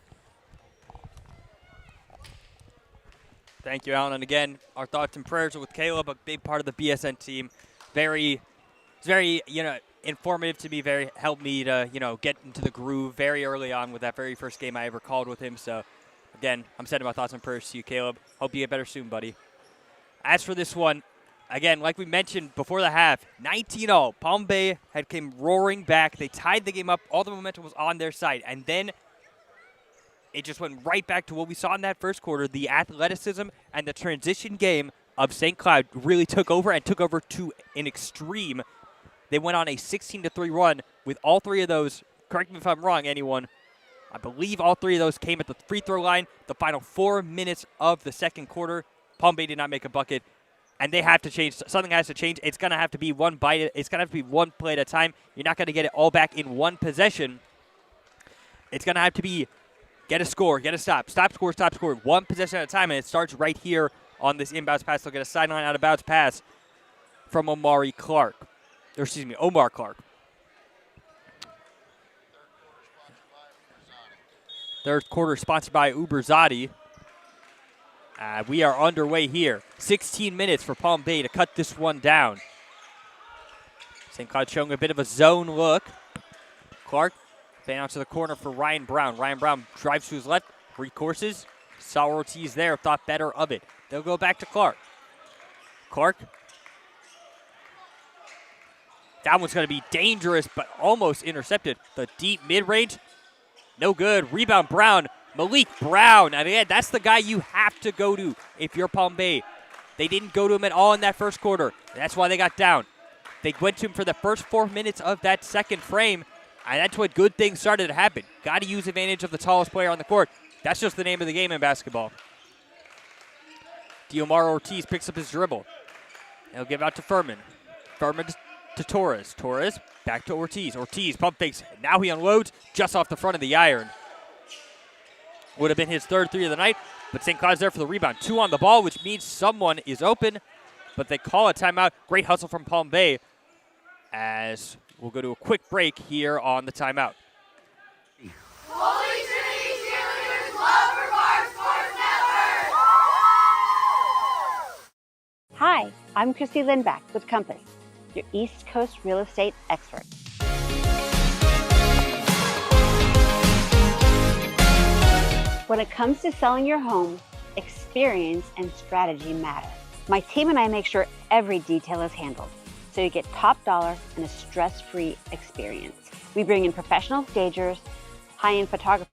Thank you, Alan. And again, our thoughts and prayers are with Caleb, a big part of the BSN team. It's very, informative to me. Very helped me to, get into the groove very early on with that very first game I ever called with him. So, again, I'm sending my thoughts and prayers to you, Caleb. Hope you get better soon, buddy. As for this one, again, like we mentioned before the half, 19-0. Palm Bay had came roaring back. They tied the game up. All the momentum was on their side. And then it just went right back to what we saw in that first quarter. The athleticism and the transition game of St. Cloud really took over to an extreme. They went on a 16-3 run with all three of those. Correct me if I'm wrong, anyone. I believe all three of those came at the free throw line. The final 4 minutes of the second quarter, Palm Bay did not make a bucket, and they have to change. Something has to change. It's going to have to be one bite. It's going to have to be one play at a time. You're not going to get it all back in one possession. It's going to have to be get a score, get a stop, stop, score, one possession at a time, and it starts right here on this inbounds pass. They'll get a sideline out of bounds pass from Omar Clark. Third quarter sponsored by Uberzadi. We are underway here. 16 minutes for Palm Bay to cut this one down. St. Cloud showing a bit of a zone look. Clark, fan out to the corner for Ryan Brown. Ryan Brown drives to his left, recourses. Saw Ortiz there, thought better of it. They'll go back to Clark. Clark. That one's going to be dangerous, but almost intercepted. The deep mid-range, no good. Rebound Brown. Malik Brown. And again, that's the guy you have to go to if you're Palm Bay. They didn't go to him at all in that first quarter. That's why they got down. They went to him for the first 4 minutes of that second frame, and that's when good things started to happen. Got to use advantage of the tallest player on the court. That's just the name of the game in basketball. Diomar Ortiz picks up his dribble. He'll give out to Furman. Furman to Torres. Torres back to Ortiz. Ortiz pump fakes. Now he unloads just off the front of the iron. Would have been his third three of the night, but St. Cloud's there for the rebound. 2 on the ball, which means someone is open, but they call a timeout. Great hustle from Palm Bay as we'll go to a quick break here on the timeout. Holy Trinity Cheerleaders Love Brevard Sports Network! Hi, I'm Christy Lindback with Company, your East Coast real estate expert. When it comes to selling your home, experience and strategy matter. My team and I make sure every detail is handled, so you get top dollar and a stress-free experience. We bring in professional stagers, high-end photography.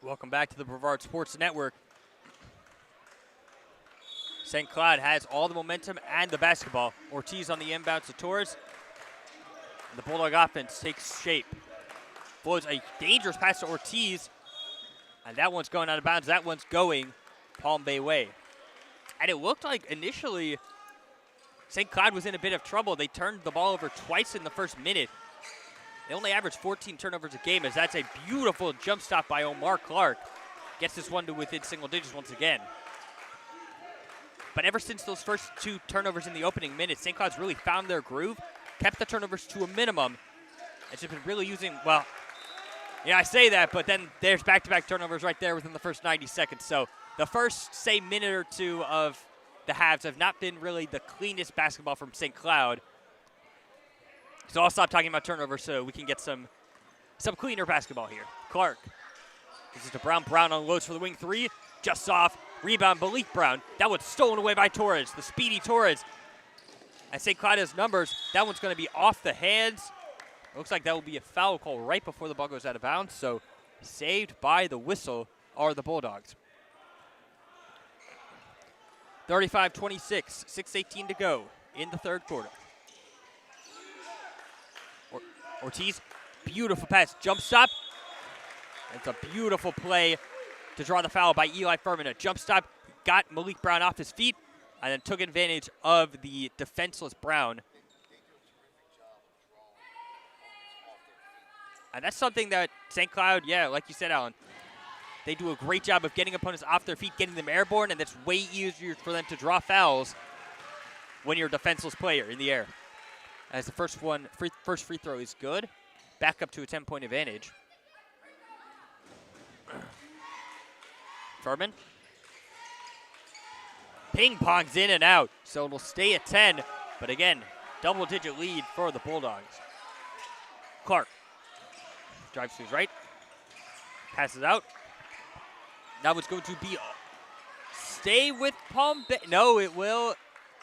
Welcome back to the Brevard Sports Network. St. Cloud has all the momentum and the basketball. Ortiz on the inbounds to Torres. The Bulldog offense takes shape. Flows a dangerous pass to Ortiz. And that one's going out of bounds. That one's going Palm Bay way. And it looked like initially St. Cloud was in a bit of trouble. They turned the ball over twice in the first minute. They only averaged 14 turnovers a game, as that's a beautiful jump stop by Omar Clark. Gets this one to within single digits once again. But ever since those first 2 turnovers in the opening minutes, St. Cloud's really found their groove, kept the turnovers to a minimum. It's just been really using, well, yeah, I say that, but then there's back-to-back turnovers right there within the first 90 seconds. So the first, say, minute or two of the halves have not been really the cleanest basketball from St. Cloud. So I'll stop talking about turnovers so we can get some cleaner basketball here. Clark. This is to Brown. Brown unloads for the wing 3. Just off. Rebound, Malik Brown. That one's stolen away by Torres, the speedy Torres. And St. Cloud has numbers. That one's going to be off the hands. Looks like that will be a foul call right before the ball goes out of bounds. So saved by the whistle are the Bulldogs. 35-26, 6:18 to go in the third quarter. Ortiz, beautiful pass, jump stop. It's a beautiful play to draw the foul by Eli Furman. A jump stop, got Malik Brown off his feet, and then took advantage of the defenseless Brown. And that's something that St. Cloud, yeah, like you said, Alan, they do a great job of getting opponents off their feet, getting them airborne, and that's way easier for them to draw fouls when you're a defenseless player in the air. As the first free throw is good, back up to a 10-point advantage. Furman. Ping pongs in and out, so it'll stay at 10. But again, double-digit lead for the Bulldogs. Clark drives to his right, passes out. Now it's going to be stay with Palm Bay. No, it will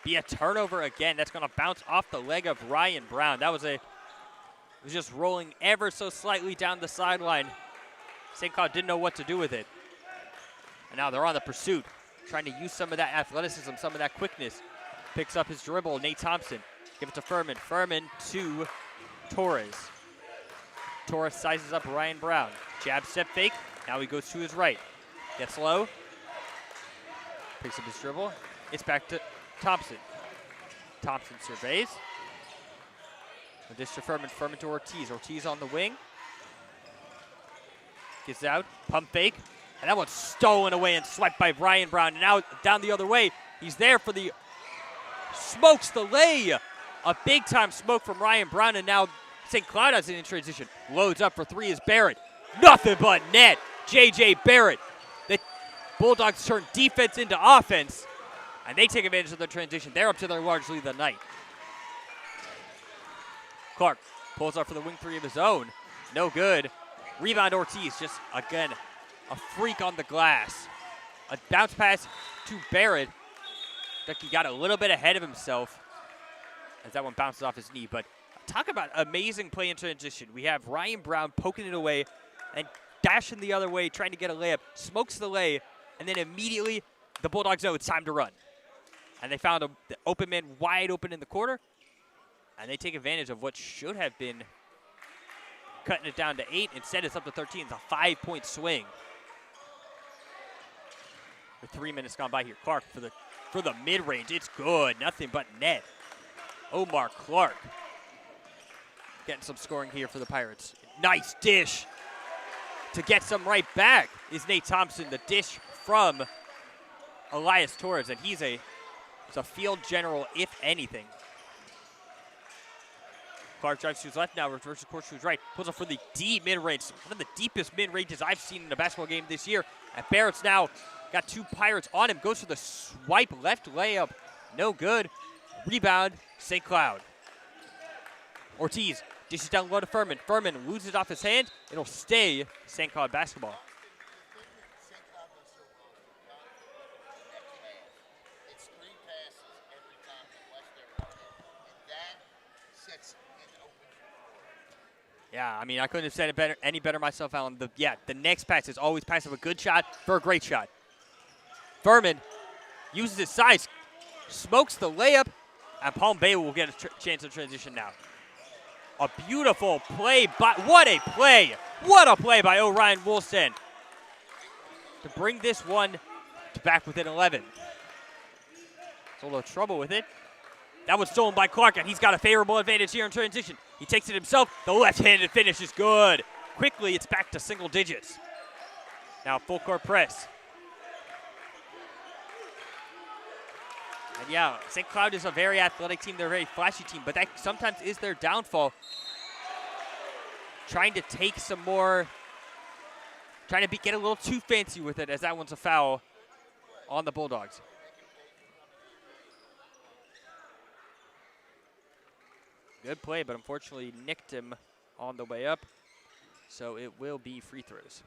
be a turnover again. That's going to bounce off the leg of Ryan Brown. It was just rolling ever so slightly down the sideline. St. Cloud didn't know what to do with it. And now they're on the pursuit, trying to use some of that athleticism, some of that quickness. Picks up his dribble, Nate Thompson. Give it to Furman. Furman to Torres. Torres sizes up Ryan Brown. Jab step fake. Now he goes to his right. Gets low. Picks up his dribble. It's back to Thompson. Thompson surveys. A dish to Furman. Furman to Ortiz. Ortiz on the wing. Gets out. Pump fake. And that one's stolen away and swiped by Ryan Brown. And now down the other way. He's there for the smokes the lay. A big-time smoke from Ryan Brown. And now St. Cloud has it in transition. Loads up for 3 is Barrett. Nothing but net. J.J. Barrett. The Bulldogs turn defense into offense. And they take advantage of the transition. They're up to their large lead of the night. Clark pulls up for the wing 3 of his own. No good. Rebound Ortiz. Just, again, a freak on the glass. A bounce pass to Barrett. Like he got a little bit ahead of himself as that one bounces off his knee. But talk about amazing play in transition. We have Ryan Brown poking it away and dashing the other way, trying to get a layup. Smokes the lay, and then immediately the Bulldogs know it's time to run. And they found the open man wide open in the corner. And they take advantage of what should have been cutting it down to 8. Instead, it's up to 13. It's a 5-point swing. With 3 minutes gone by here. Clark for the mid-range. It's good. Nothing but net. Omar Clark getting some scoring here for the Pirates. Nice dish. To get some right back is Nate Thompson. The dish from Elias Torres. And he's a field general, if anything. Clark drives to his left now, reverses course to his right. Pulls up for the deep mid-range. One of the deepest mid-ranges I've seen in a basketball game this year. And Barrett's now got 2 Pirates on him. Goes for the swipe left layup. No good. Rebound, St. Cloud. Ortiz dishes down low to Furman. Furman loses off his hand. It'll stay St. Cloud basketball. Yeah, I mean, I couldn't have said it any better myself, Alan. The next pass is always pass of a good shot for a great shot. Furman uses his size, smokes the layup, and Palm Bay will get a chance to transition now. A beautiful play by, what a play! What a play by Orion Woolston to bring this one to back within 11. It's a little trouble with it. That was stolen by Clark, and he's got a favorable advantage here in transition. He takes it himself. The left-handed finish is good. Quickly, it's back to single digits. Now full court press. And yeah, St. Cloud is a very athletic team. They're a very flashy team, but that sometimes is their downfall. Trying to take some more, trying to get a little too fancy with it, as that one's a foul on the Bulldogs. Good play, but unfortunately nicked him on the way up, so it will be free throws.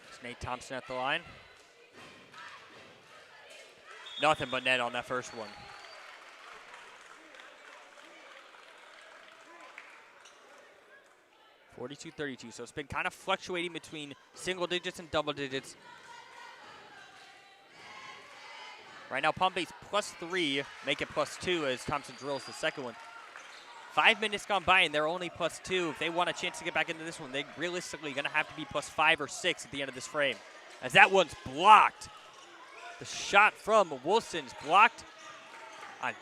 It's Nate Thompson at the line. Nothing but net on that first one. 42-32, so it's been kind of fluctuating between single digits and double digits. Right now, Palm Bay's +3, make it +2 as Thompson drills the second one. 5 minutes gone by, and they're only +2. If they want a chance to get back into this one, they're realistically going to have to be +5 or 6 at the end of this frame, as that one's blocked. The shot from Wilson's blocked.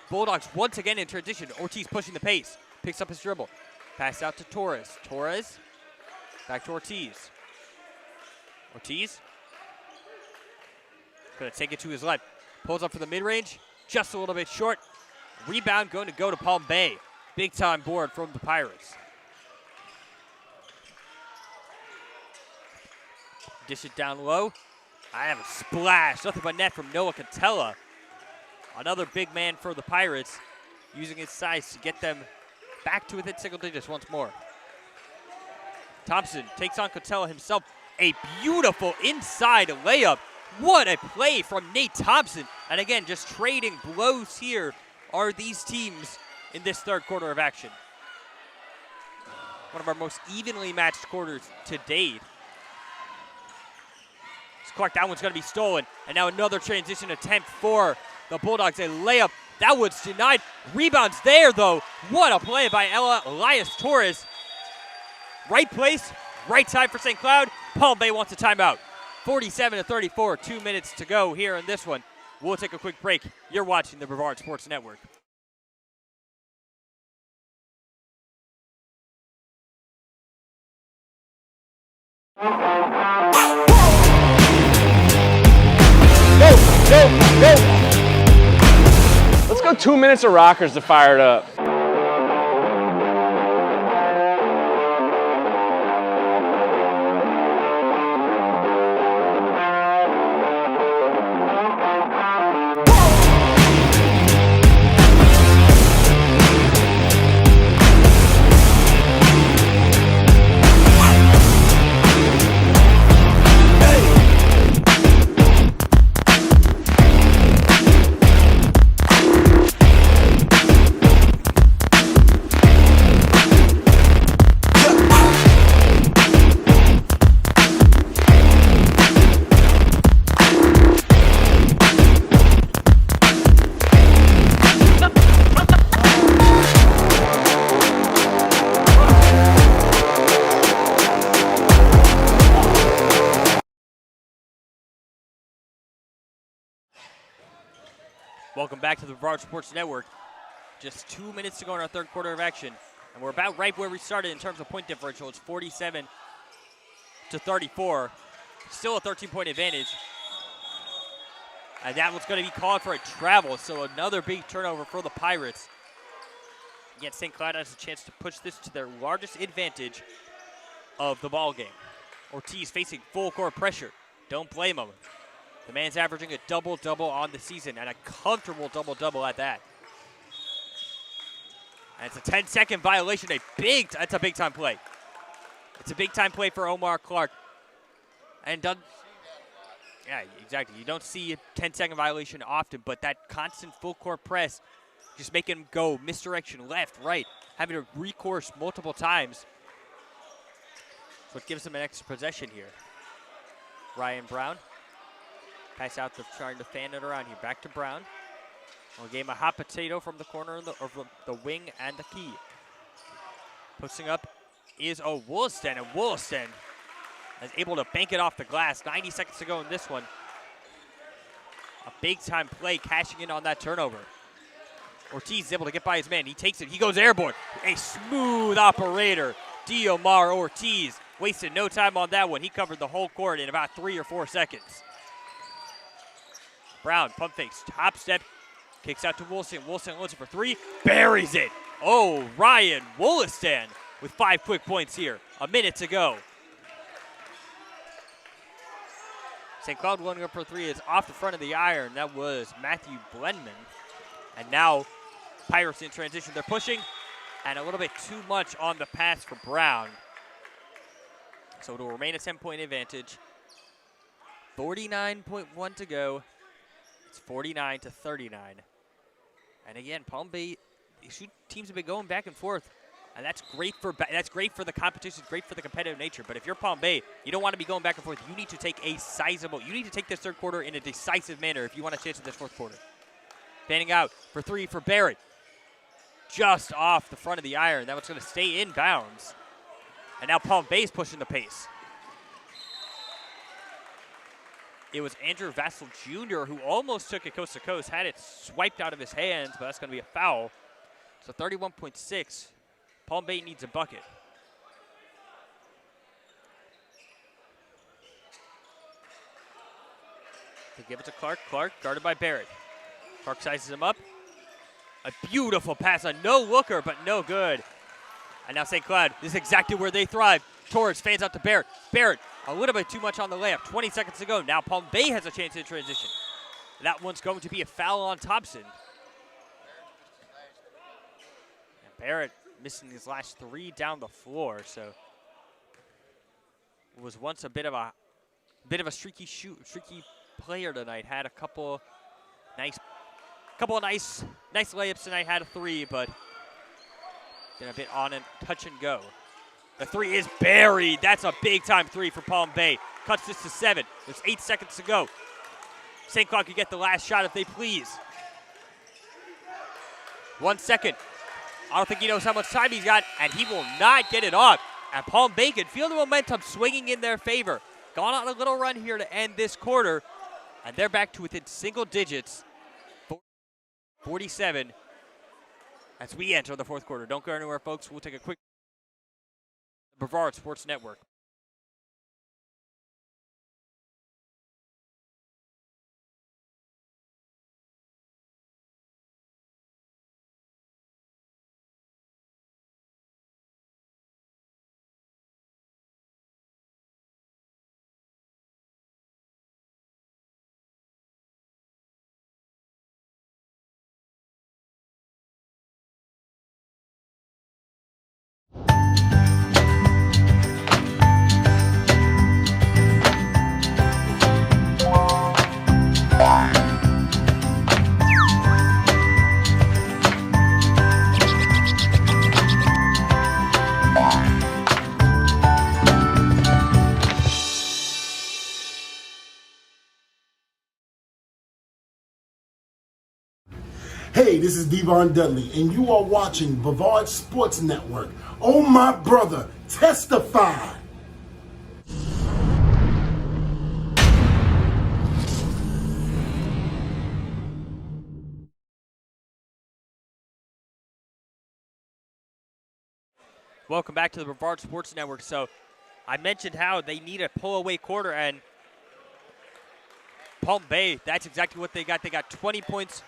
Bulldogs once again in transition. Ortiz pushing the pace, picks up his dribble. Pass out to Torres. Torres, back to Ortiz. Ortiz, gonna take it to his left. Pulls up for the mid-range, just a little bit short. Rebound going to go to Palm Bay. Big time board from the Pirates. Dish it down low. I have a splash, nothing but net from Noah Catella. Another big man for the Pirates, using his size to get them back to within single digits once more. Thompson takes on Catella himself. A beautiful inside layup. What a play from Nate Thompson. And again, just trading blows here are these teams in this third quarter of action. One of our most evenly matched quarters to date. Clark, that one's going to be stolen. And now another transition attempt for the Bulldogs. A layup. That one's denied. Rebounds there, though. What a play by Elias Torres. Right place, right time for St. Cloud. Palm Bay wants a timeout. 47-34, 2 minutes to go here in this one. We'll take a quick break. You're watching the Brevard Sports Network. Go! Let's go 2 minutes of rockers to fire it up. Welcome back to the Brevard Sports Network. Just 2 minutes to go in our third quarter of action. And we're about right where we started in terms of point differential. It's 47-34. Still a 13-point advantage. And that one's going to be called for a travel. So another big turnover for the Pirates. Yet St. Cloud has a chance to push this to their largest advantage of the ball game. Ortiz facing full court pressure. Don't blame him. The man's averaging a double-double on the season, and a comfortable double-double at that. And it's a 10-second violation. That's a big-time play. It's a big-time play for Omar Clark. And done. Yeah, exactly. You don't see a 10-second violation often, but that constant full-court press, just making him go misdirection, left, right, having to recourse multiple times. So it gives him an extra possession here. Ryan Brown. Pass out to trying to fan it around here. Back to Brown. We'll give him a hot potato from the corner of the wing and the key. Posting up is Wollaston, and Wollaston is able to bank it off the glass. 90 seconds to go in this one. A big-time play cashing in on that turnover. Ortiz is able to get by his man. He takes it. He goes airborne. A smooth operator. Diomar Ortiz wasted no time on that one. He covered the whole court in about 3 or 4 seconds. Brown, pump fakes, top step, kicks out to Wilson. Wilson looks for 3, buries it. Oh, Ryan Wollaston with 5 quick points here. A minute to go. St. Cloud going up for 3 is off the front of the iron. That was Matthew Blenman. And now Pirates in transition. They're pushing, and a little bit too much on the pass for Brown. So it'll remain a 10-point advantage. 49.1 to go. It's 49-39. And again, Palm Bay, these teams have been going back and forth. And that's great for the competition, great for the competitive nature. But if you're Palm Bay, you don't want to be going back and forth. You need to take you need to take this third quarter in a decisive manner if you want a chance at this fourth quarter. Fanning out for 3 for Barrett. Just off the front of the iron. That one's going to stay in bounds. And now Palm Bay's pushing the pace. It was Andrew Vassell Jr. who almost took it coast to coast, had it swiped out of his hands, but that's going to be a foul. So 31.6. Palm Bay needs a bucket. They give it to Clark. Clark guarded by Barrett. Clark sizes him up. A beautiful pass, a no-looker, but no good. And now St. Cloud, this is exactly where they thrive. Torres fans out to Barrett. Barrett, a little bit too much on the layup. 20 seconds to go. Now Palm Bay has a chance in transition. That one's going to be a foul on Thompson. And Barrett missing his last 3 down the floor, so it was once a bit of a streaky player tonight. Had a couple nice layups tonight. Had a 3, but been a bit on and touch and go. The 3 is buried. That's a big-time 3 for Palm Bay. Cuts this to 7. There's 8 seconds to go. St. Cloud can get the last shot if they please. 1 second. I don't think he knows how much time he's got, and he will not get it off. And Palm Bay can feel the momentum swinging in their favor. Gone on a little run here to end this quarter, and they're back to within single digits. 47 as we enter the fourth quarter. Don't go anywhere, folks. We'll take a quick Brevard Sports Network. Hey, this is Devon Dudley, and you are watching Brevard Sports Network. Oh, my brother, testify. Welcome back to the Brevard Sports Network. So I mentioned how they need a pull-away quarter, and Palm Bay, that's exactly what they got. They got 20 points.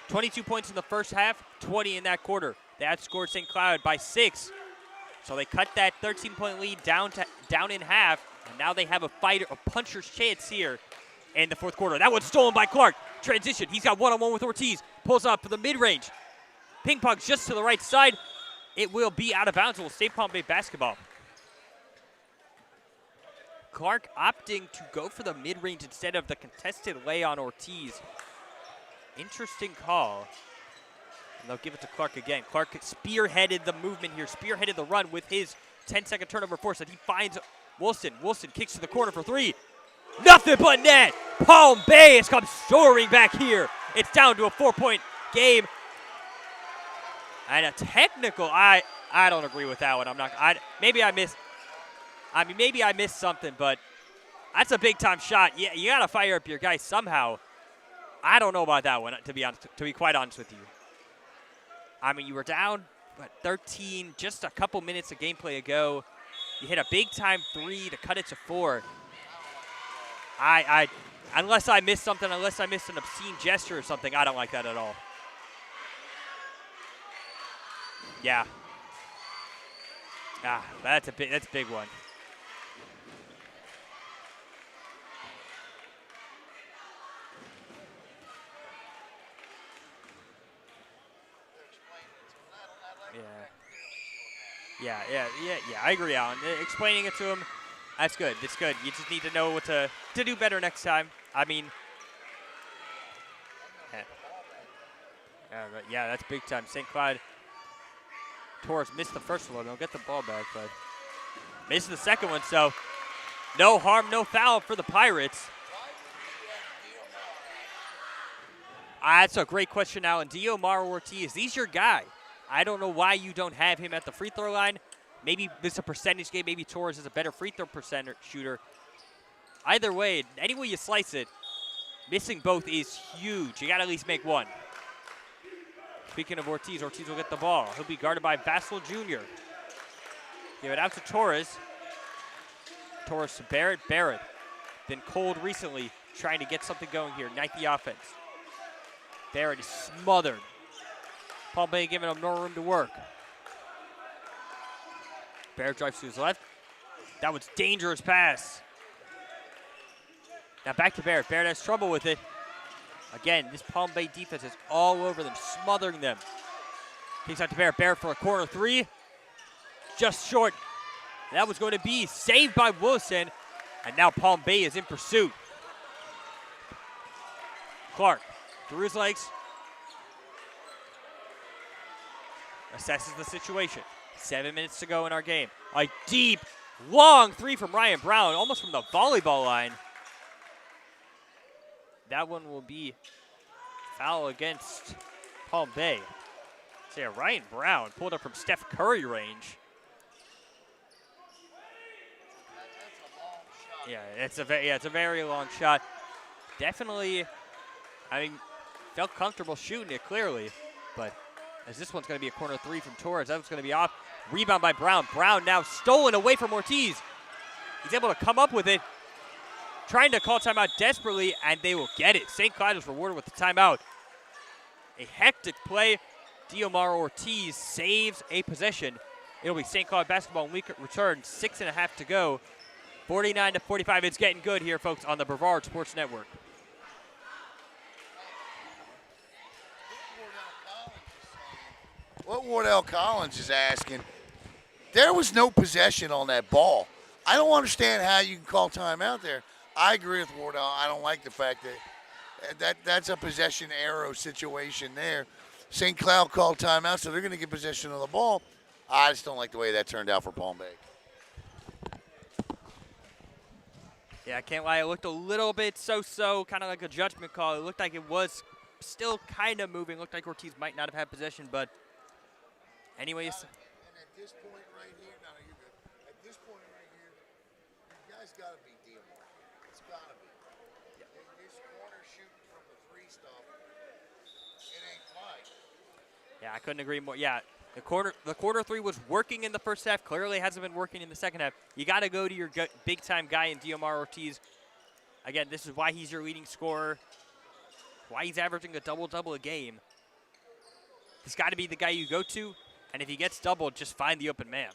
22 points in the first half, 20 in that quarter. They outscored St. Cloud by 6. So they cut that 13-point lead down in half, and now they have a puncher's chance here in the fourth quarter. That one's stolen by Clark. Transition, he's got one-on-one with Ortiz. Pulls up for the mid-range. Ping pong just to the right side. It will be out of bounds. It will stay Palm Bay basketball. Clark opting to go for the mid-range instead of the contested lay on Ortiz. Interesting call. And they'll give it to Clark again. Clark spearheaded the movement here, spearheaded the run with his 10-second turnover force that he finds Wilson. Wilson kicks to the corner for three. Nothing but net. Palm Bay has come soaring back here. It's down to a 4-point game. And a technical, I don't agree with that one. Maybe I missed something, but that's a big time shot. Yeah, you gotta fire up your guys somehow. I don't know about that one, to be quite honest with you. I mean, you were down, 13, just a couple minutes of gameplay ago. You hit a big time three to cut it to 4. Unless I missed something, unless I missed an obscene gesture or something, I don't like that at all. Yeah. That's a big one. Yeah, I agree, Alan. Explaining it to him, that's good. It's good. You just need to know what to do better next time. I mean, yeah, that's big time. St. Cloud Torres missed the first one. They'll get the ball back, but missed the second one, so no harm, no foul for the Pirates. That's a great question, Alan. Diomar Ortiz, he's your guy. I don't know why you don't have him at the free throw line. Maybe this is a percentage game. Maybe Torres is a better free throw shooter. Either way, any way you slice it, missing both is huge. You got to at least make one. Speaking of Ortiz, Ortiz will get the ball. He'll be guarded by Vassell Jr. Give it out to Torres. Torres to Barrett. Barrett, been cold recently, trying to get something going here. Ignite the offense. Barrett is smothered. Palm Bay giving him no room to work. Barrett drives to his left. That was dangerous pass. Now back to Barrett. Barrett has trouble with it. Again, this Palm Bay defense is all over them, smothering them. Kicks out to Barrett. Barrett for a corner three. Just short. That was going to be saved by Wilson. And now Palm Bay is in pursuit. Clark through his legs. Assesses the situation. 7 minutes to go in our game. A deep, long three from Ryan Brown, almost from the volleyball line. That one will be foul against Palm Bay. So yeah, Ryan Brown pulled up from Steph Curry range. Yeah, it's a very long shot. Definitely, felt comfortable shooting it clearly, but as this one's going to be a corner three from Torres, that one's going to be off. Rebound by Brown. Brown now stolen away from Ortiz. He's able to come up with it, trying to call timeout desperately, and they will get it. St. Cloud is rewarded with the timeout. A hectic play. Diomar Ortiz saves a possession. It'll be St. Cloud basketball when we return. 6.5 to go. 49-45. It's getting good here, folks, on the Brevard Sports Network. What Wardell Collins is asking, there was no possession on that ball. I don't understand how you can call timeout there. I agree with Wardell. I don't like the fact that that's a possession arrow situation there. St. Cloud called timeout, so they're going to get possession of the ball. I just don't like the way that turned out for Palm Bay. Yeah, I can't lie. It looked a little bit so-so, kind of like a judgment call. It looked like it was still kind of moving. Looked like Ortiz might not have had possession, but anyways. And at this point right here, no, you're good. At this point right here, you guys got to beat Diomar. It's got to be. Yeah. This corner shooting from the three stuff, it ain't fine. Yeah, I couldn't agree more. Yeah, the quarter three was working in the first half. Clearly hasn't been working in the second half. You got to go to your big-time guy in Diomar Ortiz. Again, this is why he's your leading scorer, why he's averaging a double-double a game. He's got to be the guy you go to. And if he gets doubled, just find the open man.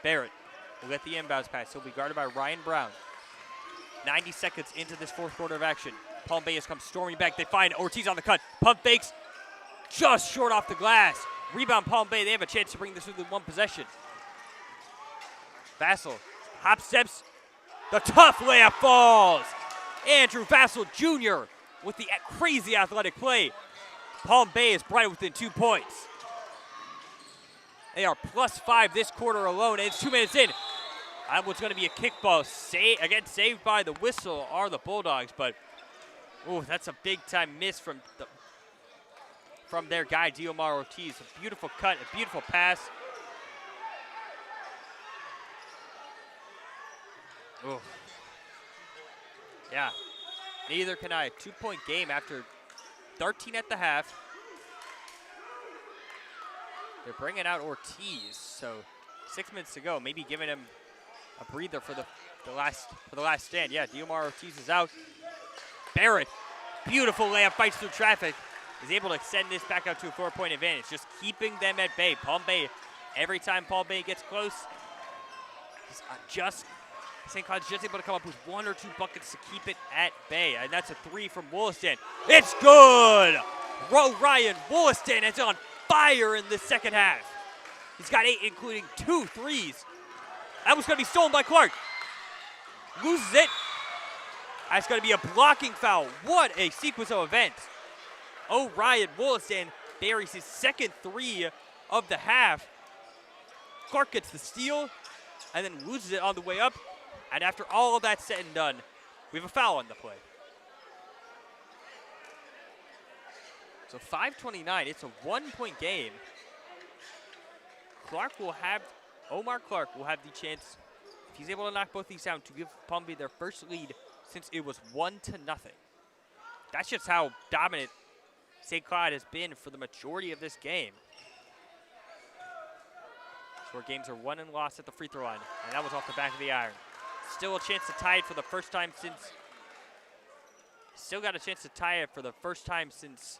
Barrett will get the inbounds pass. He'll be guarded by Ryan Brown. 90 seconds into this fourth quarter of action. Palm Bay has come storming back. They find Ortiz on the cut. Pump fakes. Just short off the glass. Rebound Palm Bay. They have a chance to bring this within one possession. Vassell hop steps The tough layup falls. Andrew Vassell Jr. with the crazy athletic play. Palm Bay is right within 2 points. They are +5 this quarter alone, and it's 2 minutes in. That was going to be a kickball. Saved by the whistle are the Bulldogs, but that's a big-time miss from their guy, Diomar Ortiz. A beautiful cut, a beautiful pass. Ooh. Yeah, neither can I. 2-point game after 13 at the half. They're bringing out Ortiz, so 6 minutes to go. Maybe giving him a breather for the last stand. Yeah, Diomar Ortiz is out. Barrett, beautiful layup, fights through traffic, is able to extend this back out to a 4-point advantage, just keeping them at bay. Palm Bay, every time Palm Bay gets close, St. Cloud's just able to come up with 1 or 2 buckets to keep it at bay, and that's a 3 from Wollaston. It's good! Ryan Wollaston is on fire in the second half. He's got 8, including 2 threes. That was going to be stolen by Clark. Loses it. That's going to be a blocking foul. What a sequence of events. Ryan Wollaston buries his second 3 of the half. Clark gets the steal and then loses it on the way up. And after all of that said and done, we have a foul on the play. So 5:29, it's a 1-point game. Omar Clark will have the chance, if he's able to knock both these down, to give Palm Bay their first lead since it was 1-0. That's just how dominant St. Cloud has been for the majority of this game. Where games are won and lost at the free throw line, and that was off the back of the iron. Still a chance to tie it for the first time since. Still got a chance to tie it for the first time since.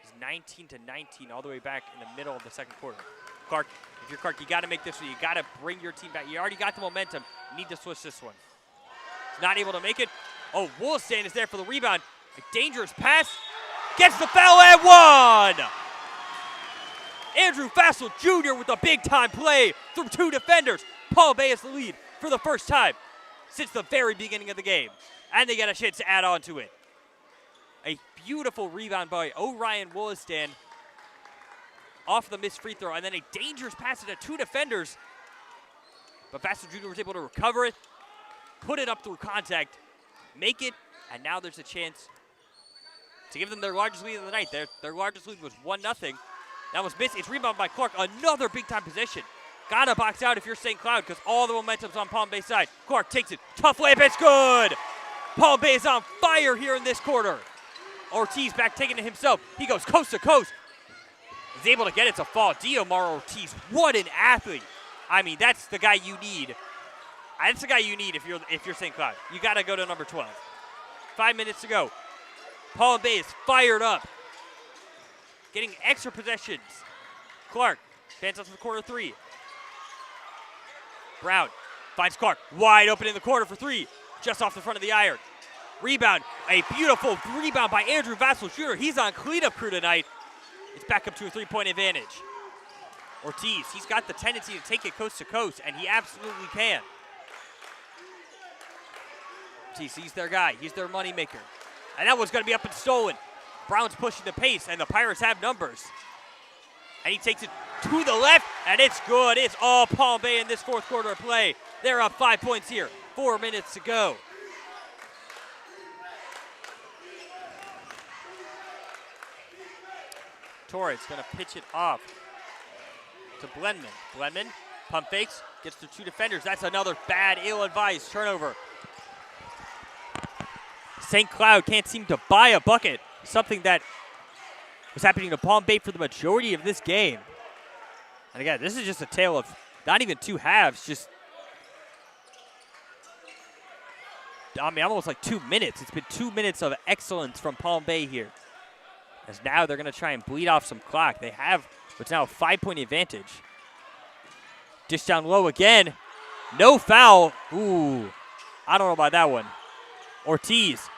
It's 19-19 all the way back in the middle of the second quarter. Clark, if you're Clark, you got to make this one. You got to bring your team back. You already got the momentum. You need to switch this one. He's not able to make it. Wollaston is there for the rebound. A dangerous pass. Gets the foul and 1. Andrew Vassell Jr. with a big-time play through 2 defenders. Palm Bay has the lead for the first time since the very beginning of the game. And they get a chance to add on to it. A beautiful rebound by Ryan Wollaston off the missed free throw, and then a dangerous pass to 2 defenders. But Vassell Jr. was able to recover it, put it up through contact, make it, and now there's a chance to give them their largest lead of the night. Their largest lead was 1-0. That was missed. It's rebounded by Clark. Another big-time position. Gotta box out if you're St. Cloud because all the momentum's on Palm Bay's side. Clark takes it. Tough layup. It's good. Palm Bay is on fire here in this quarter. Ortiz back taking it himself. He goes coast to coast. He's able to get it to fall. Diomar Ortiz, what an athlete. I mean, that's the guy you need. That's the guy you need if you're St. Cloud. You gotta go to number 12. 5 minutes to go. Palm Bay is fired up. Getting extra possessions. Clark fans out to the corner 3. Brown finds Clark wide open in the corner for 3. Just off the front of the iron. Rebound. A beautiful rebound by Andrew Vassell Jr. He's on cleanup crew tonight. It's back up to a 3-point advantage. Ortiz, he's got the tendency to take it coast to coast, and he absolutely can. Ortiz, he's their guy. He's their moneymaker. And that one's going to be up and stolen. Brown's pushing the pace, and the Pirates have numbers. And he takes it to the left, and it's good. It's all Palm Bay in this fourth quarter of play. They're up 5 points here. 4 minutes to go. Torres going to pitch it off to Blenman. Blenman, pump fakes, gets to 2 defenders. That's another bad, ill-advised turnover. St. Cloud can't seem to buy a bucket, something that was happening to Palm Bay for the majority of this game. And again, this is just a tale of not even 2 halves, just, I mean, almost like 2 minutes. It's been 2 minutes of excellence from Palm Bay here. As now they're going to try and bleed off some clock. They have what's now a 5-point advantage. Dish down low again. No foul. Ooh, I don't know about that one. Ortiz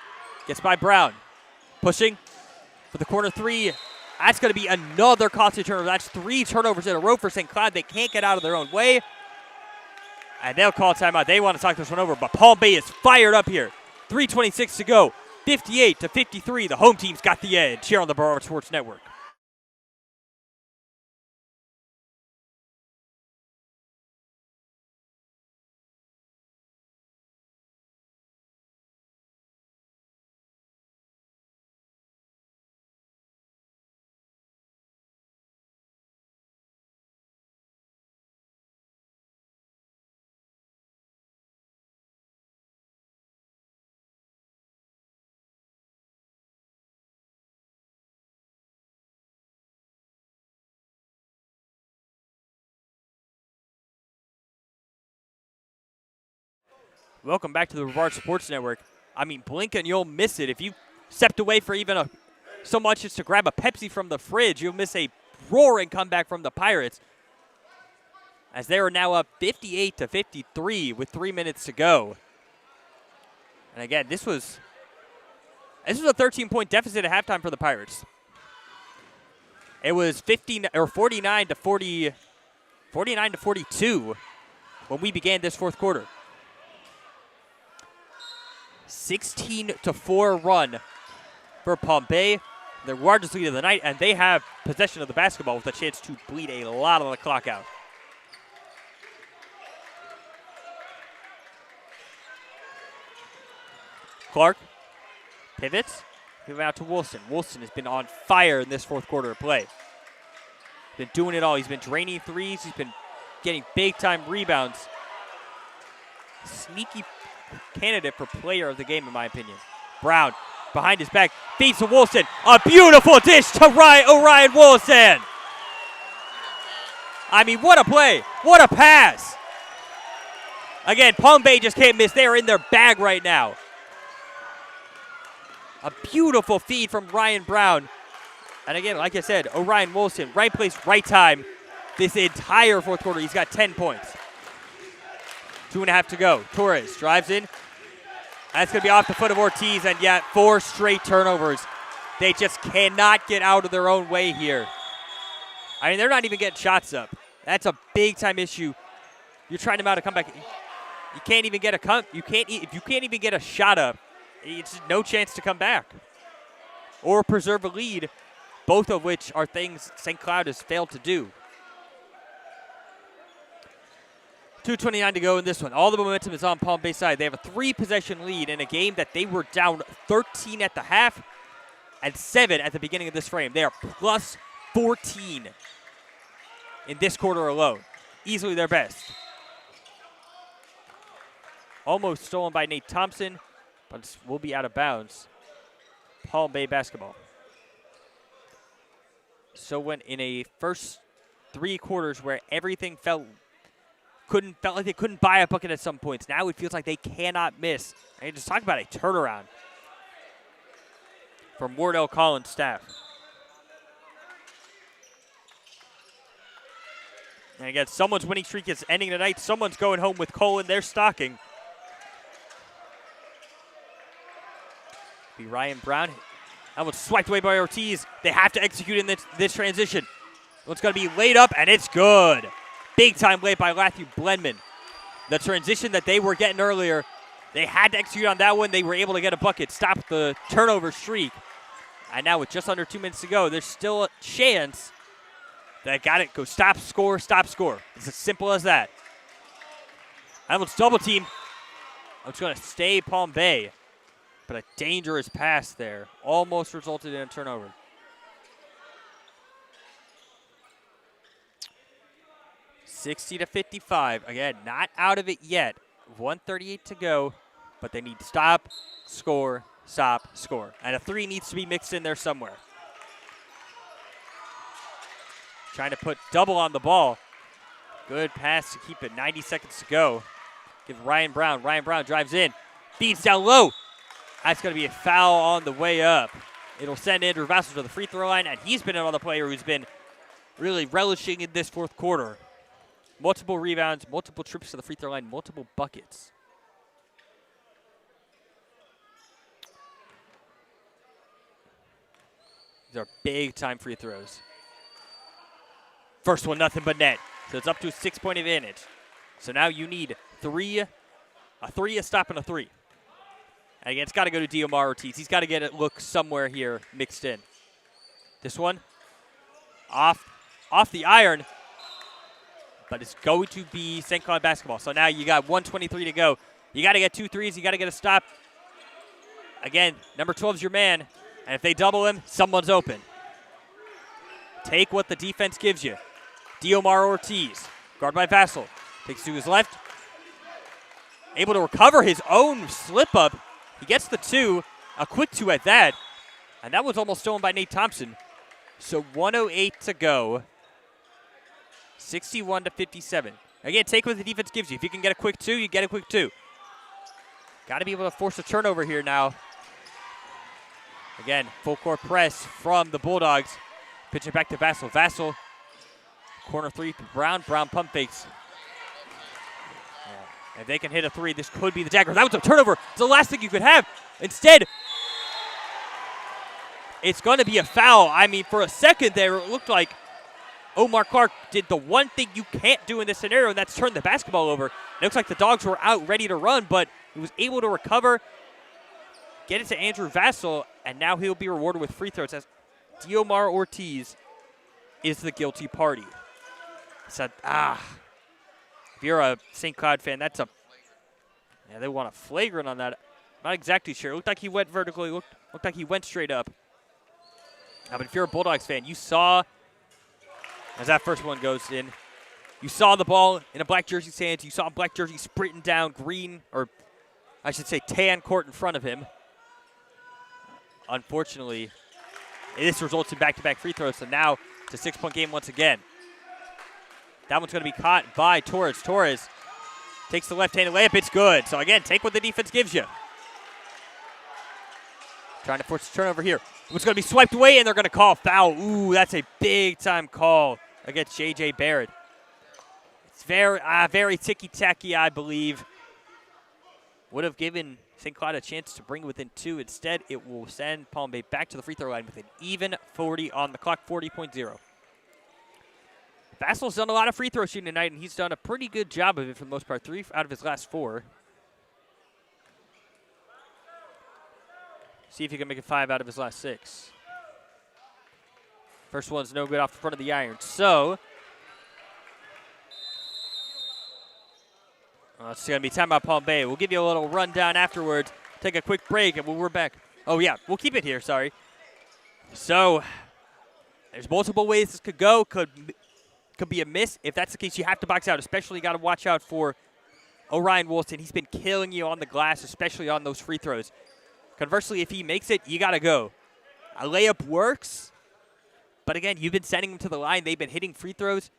gets by Brown. Pushing for the corner 3. That's going to be another costly turnover. That's 3 turnovers in a row for St. Cloud. They can't get out of their own way. And they'll call timeout. They want to talk this one over, but Palm Bay is fired up here. 3:26 to go. 58-53. The home team's got the edge here on the Brevard Sports Network. Welcome back to the Brevard Sports Network. I mean, blink and you'll miss it. If you stepped away for even so much as to grab a Pepsi from the fridge, you'll miss a roaring comeback from the Pirates, as they are now up 58-53 with 3 minutes to go. And again, this was a 13-point deficit at halftime for the Pirates. It was 49 to 42 when we began this fourth quarter. 16-4 run for Palm Bay, their largest lead of the night, and they have possession of the basketball with a chance to bleed a lot of the clock out. Clark pivots, give out to Wilson. Wilson has been on fire in this fourth quarter of play. Been doing it all. He's been draining threes. He's been getting big-time rebounds. Sneaky candidate for player of the game, in my opinion. Brown, behind his back, feeds to Wilson. A beautiful dish to Orion Wilson. I mean, what a play. What a pass. Again, Palm Bay just can't miss. They are in their bag right now. A beautiful feed from Ryan Brown. And again, like I said, Orion Wilson, right place, right time. This entire fourth quarter, he's got 10 points. 2.5 to go. Torres drives in. That's going to be off the foot of Ortiz, and yet 4 straight turnovers. They just cannot get out of their own way here. I mean, they're not even getting shots up. That's a big-time issue. You're trying them out to come back. You can't even get if you can't even get a shot up, it's no chance to come back or preserve a lead, both of which are things St. Cloud has failed to do. 2:29 to go in this one. All the momentum is on Palm Bay side. They have a 3-possession lead in a game that they were down 13 at the half and 7 at the beginning of this frame. They are plus 14 in this quarter alone. Easily their best. Almost stolen by Nate Thompson, but will be out of bounds. Palm Bay basketball. So when in a first 3 quarters where everything felt like they couldn't buy a bucket at some points, now it feels like they cannot miss. And just talk about a turnaround from Wardell Collins' staff. And again, someone's winning streak is ending tonight. Someone's going home with coal in their stocking. Be Ryan Brown. That was swiped away by Ortiz. They have to execute in this transition. It's going to be laid up, and it's good. Big time late by Matthew Blenman. The transition that they were getting earlier, they had to execute on that one. They were able to get a bucket, stop the turnover streak. And now with just under 2 minutes to go, there's still a chance that got it. Go stop, score, stop, score. It's as simple as that. Hamilton's double team. It's going to stay Palm Bay. But a dangerous pass there. Almost resulted in a turnover. $60-55. Again, not out of it yet. 1:38 to go. But they need stop, score, stop, score. And a 3 needs to be mixed in there somewhere. Trying to put double on the ball. Good pass to keep it. 90 seconds to go. Give Ryan Brown. Ryan Brown drives in. Feeds down low. That's going to be a foul on the way up. It'll send Andrew Vassell to the free throw line, and he's been another player who's been really relishing in this fourth quarter. Multiple rebounds, multiple trips to the free throw line, multiple buckets. These are big-time free throws. First one, nothing but net. So it's up to a 6-point advantage. So now you need a stop, and a three. And again, it's got to go to Diomar Ortiz. He's got to get it look somewhere here mixed in. This one off the iron, but it's going to be St. Cloud basketball. So now you got 1:23 to go. You got to get 2 threes. You got to get a stop. Again, number 12 is your man, and if they double him, someone's open. Take what the defense gives you. Diomar Ortiz, guard by Vassell, takes to his left. Able to recover his own slip-up. He gets the 2, a quick 2 at that, and that was almost stolen by Nate Thompson. So 1:08 to go, 61-57. Again, take what the defense gives you. If you can get a quick 2, you get a quick 2. Got to be able to force a turnover here now. Again, full court press from the Bulldogs. Pitch it back to Vassell. Vassell, corner 3 to Brown. Brown pump fakes. If they can hit a 3, this could be the dagger. That was a turnover. It's the last thing you could have. Instead, it's going to be a foul. I mean, for a second there, it looked like Omar Clark did the one thing you can't do in this scenario, and that's turn the basketball over. It looks like the Dogs were out ready to run, but he was able to recover, get it to Andrew Vassell, and now he'll be rewarded with free throws as Diomar Ortiz is the guilty party. So, if you're a St. Cloud fan, that's a, yeah, they want a flagrant on that. Not exactly sure. It looked like he went vertically. Looked like he went straight up. But if you're a Bulldogs fan, you saw, as that first one goes in, you saw the ball in a black jersey's hands. You saw a black jersey sprinting down green, or I should say tan court in front of him. Unfortunately, this results in back-to-back free throws, so now it's a 6-point game once again. That one's going to be caught by Torres. Torres takes the left-handed layup. It's good. So, again, take what the defense gives you. Trying to force a turnover here. It's going to be swiped away, and they're going to call a foul. Ooh, that's a big-time call against J.J. Barrett. It's very ticky-tacky, I believe. Would have given St. Cloud a chance to bring it within 2. Instead, it will send Palm Bay back to the free throw line with an even 40 on the clock, 40.0. Vassell's done a lot of free throw shooting tonight, and he's done a pretty good job of it for the most part. 3 out of his last 4. See if he can make it 5 out of his last 6. First one's no good off the front of the iron. So, it's going to be timeout Palm Bay. We'll give you a little rundown afterwards. Take a quick break, and we're back. Oh, yeah, we'll keep it here, sorry. So, there's multiple ways this could go. Could be a miss. If that's the case, you have to box out. Especially, you got to watch out for Orion Woolston. He's been killing you on the glass, especially on those free throws. Conversely, if he makes it, you got to go. A layup works, but again, you've been sending him to the line. They've been hitting free throws.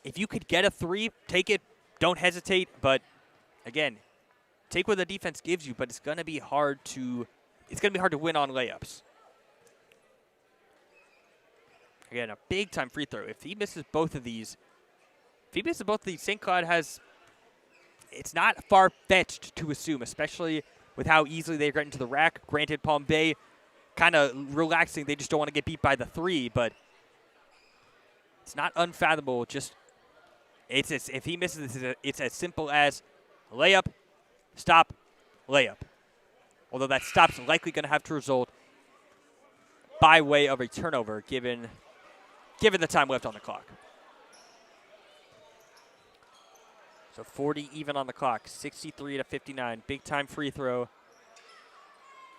If you could get a 3, take it. Don't hesitate. But again, take what the defense gives you. But it's going to be hard to win on layups. Again, a big-time free throw. If he misses both of these, St. Cloud has, it's not far-fetched to assume, especially with how easily they're getting to the rack. Granted, Palm Bay kind of relaxing. They just don't want to get beat by the 3, but it's not unfathomable. Just, if he misses this, it's as simple as layup, stop, layup. Although that stop's likely going to have to result by way of a turnover, given the time left on the clock. So 40 even on the clock, 63-59. Big time free throw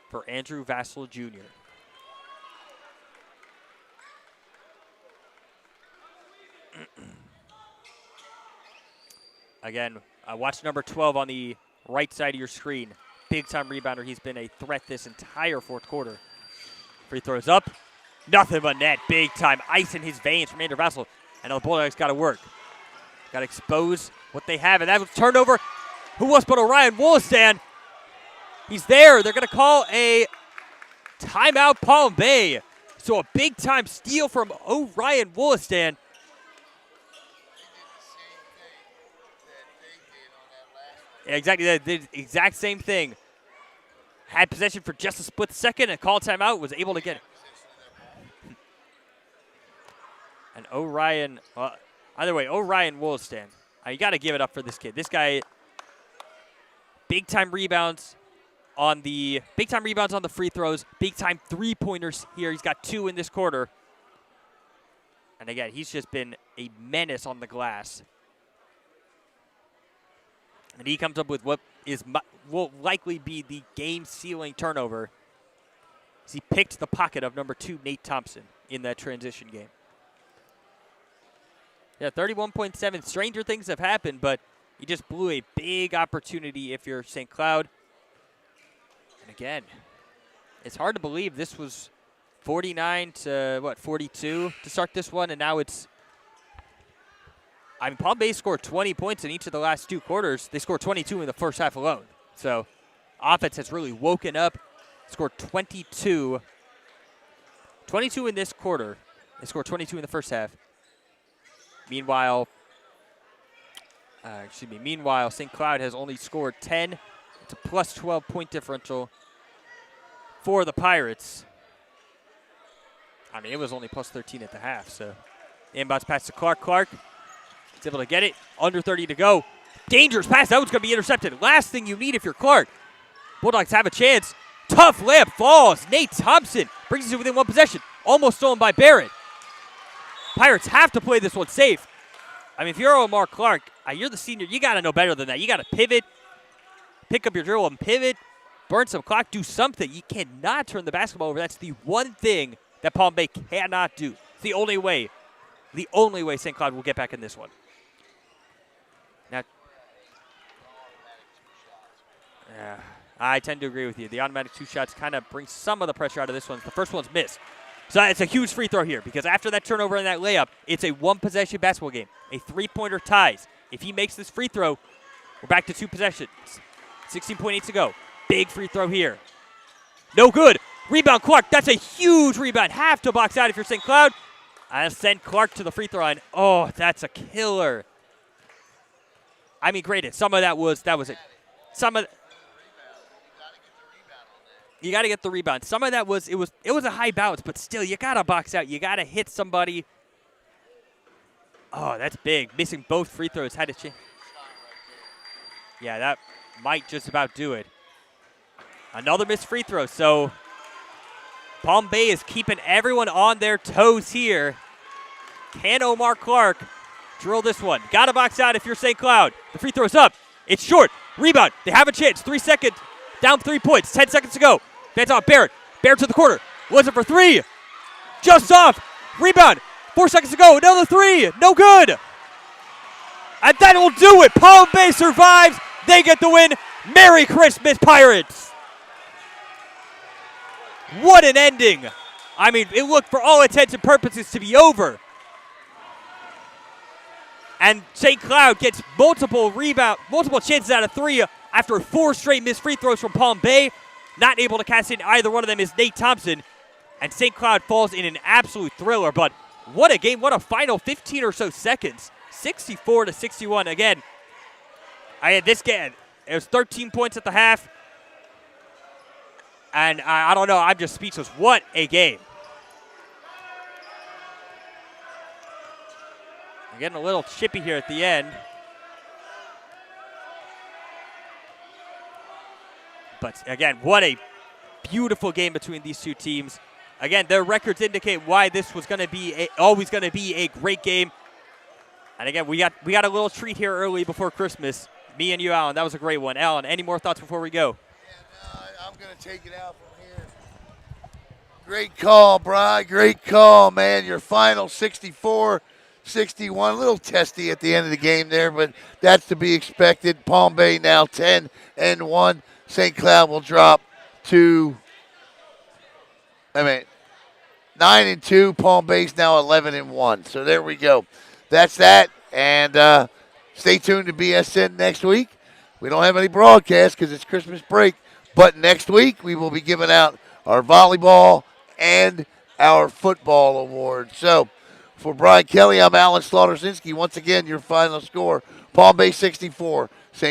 for Andrew Vassell Jr. Again, watch number 12 on the right side of your screen. Big time rebounder. He's been a threat this entire fourth quarter. Free throws up. Nothing but net. Big time ice in his veins from Andrew Vassell. And the Bulldogs got to work. Got to expose what they have. And that was turnover. Who was but Orion Woolston? He's there. They're going to call a timeout Palm Bay. So a big time steal from Orion Woolston. Yeah, exactly. They did the exact same thing. Had possession for just a split second and called timeout. Was able to get it. And Orion, either way, Orion Woolston. You got to give it up for this kid. This guy, big time rebounds on the free throws, big time 3-pointers here. He's got 2 in this quarter. And again, he's just been a menace on the glass. And he comes up with what will likely be the game-sealing turnover. As he picked the pocket of number 2, Nate Thompson, in that transition game. Yeah, 31.7. Stranger things have happened, but he just blew a big opportunity if you're St. Cloud. And again, it's hard to believe this was 49 to, 42 to start this one, and now it's, Palm Bay scored 20 points in each of the last 2 quarters. They scored 22 in the first half alone. So offense has really woken up. Scored 22 in this quarter. They scored 22 in the first half. Meanwhile, St. Cloud has only scored 10. It's a plus 12 point differential for the Pirates. It was only plus 13 at the half. So inbounds pass to Clark. Clark is able to get it. Under 30 to go. Dangerous pass. That one's going to be intercepted. Last thing you need if you're Clark. Bulldogs have a chance. Tough layup falls. Nate Thompson brings it within 1 possession. Almost stolen by Barrett. Pirates have to play this one safe. If you're Omar Clark, you're the senior. You got to know better than that. You got to pivot, pick up your dribble and pivot, burn some clock, do something. You cannot turn the basketball over. That's the one thing that Palm Bay cannot do. It's the only way St. Cloud will get back in this one. Now, I tend to agree with you. The automatic 2 shots kind of bring some of the pressure out of this one. The first one's missed. So it's a huge free throw here because after that turnover and that layup, it's a 1-possession basketball game. A 3-pointer ties. If he makes this free throw, we're back to 2 possessions. 16.8 to go. Big free throw here. No good. Rebound Clark. That's a huge rebound. Have to box out if you're St. Cloud. I send Clark to the free throw line. Oh, that's a killer. Granted, some of that was it. You got to get the rebound. Some of that was it was a high bounce, but still, you got to box out. You got to hit somebody. Oh, that's big. Missing both free throws. Had to change. Yeah, that might just about do it. Another missed free throw. So Palm Bay is keeping everyone on their toes here. Can Omar Clark drill this one? Got to box out if you're St. Cloud. The free throw's up. It's short. Rebound. They have a chance. 3 seconds. Down 3 points. 10 seconds to go. Fans off Barrett. Barrett to the corner. Was it for 3? Just off. Rebound. 4 seconds to go. Another 3. No good. And that will do it. Palm Bay survives. They get the win. Merry Christmas, Pirates. What an ending. It looked for all intents and purposes to be over. And St. Cloud gets multiple chances out of 3 after 4 straight missed free throws from Palm Bay. Not able to cast in either one of them is Nate Thompson. And St. Cloud falls in an absolute thriller. But what a game. What a final 15 or so seconds. 64-61. Again, this game, it was 13 points at the half. And I don't know. I'm just speechless. What a game. I'm getting a little chippy here at the end. But again, what a beautiful game between these 2 teams. Again, their records indicate why this was going to be always going to be a great game. And again, we got a little treat here early before Christmas. Me and you, Alan. That was a great one. Alan, any more thoughts before we go? Yeah, no, I'm going to take it out from here. Great call, Bri. Great call, man. Your final 64-61. A little testy at the end of the game there, but that's to be expected. Palm Bay now 10-1. St. Cloud will drop to 9-2. Palm Bay's now 11-1. So there we go. That's that. And stay tuned to BSN next week. We don't have any broadcast because it's Christmas break. But next week we will be giving out our volleyball and our football awards. So for Brian Kelly, I'm Alan Slaughtersinski. Once again, your final score, Palm Bay 64,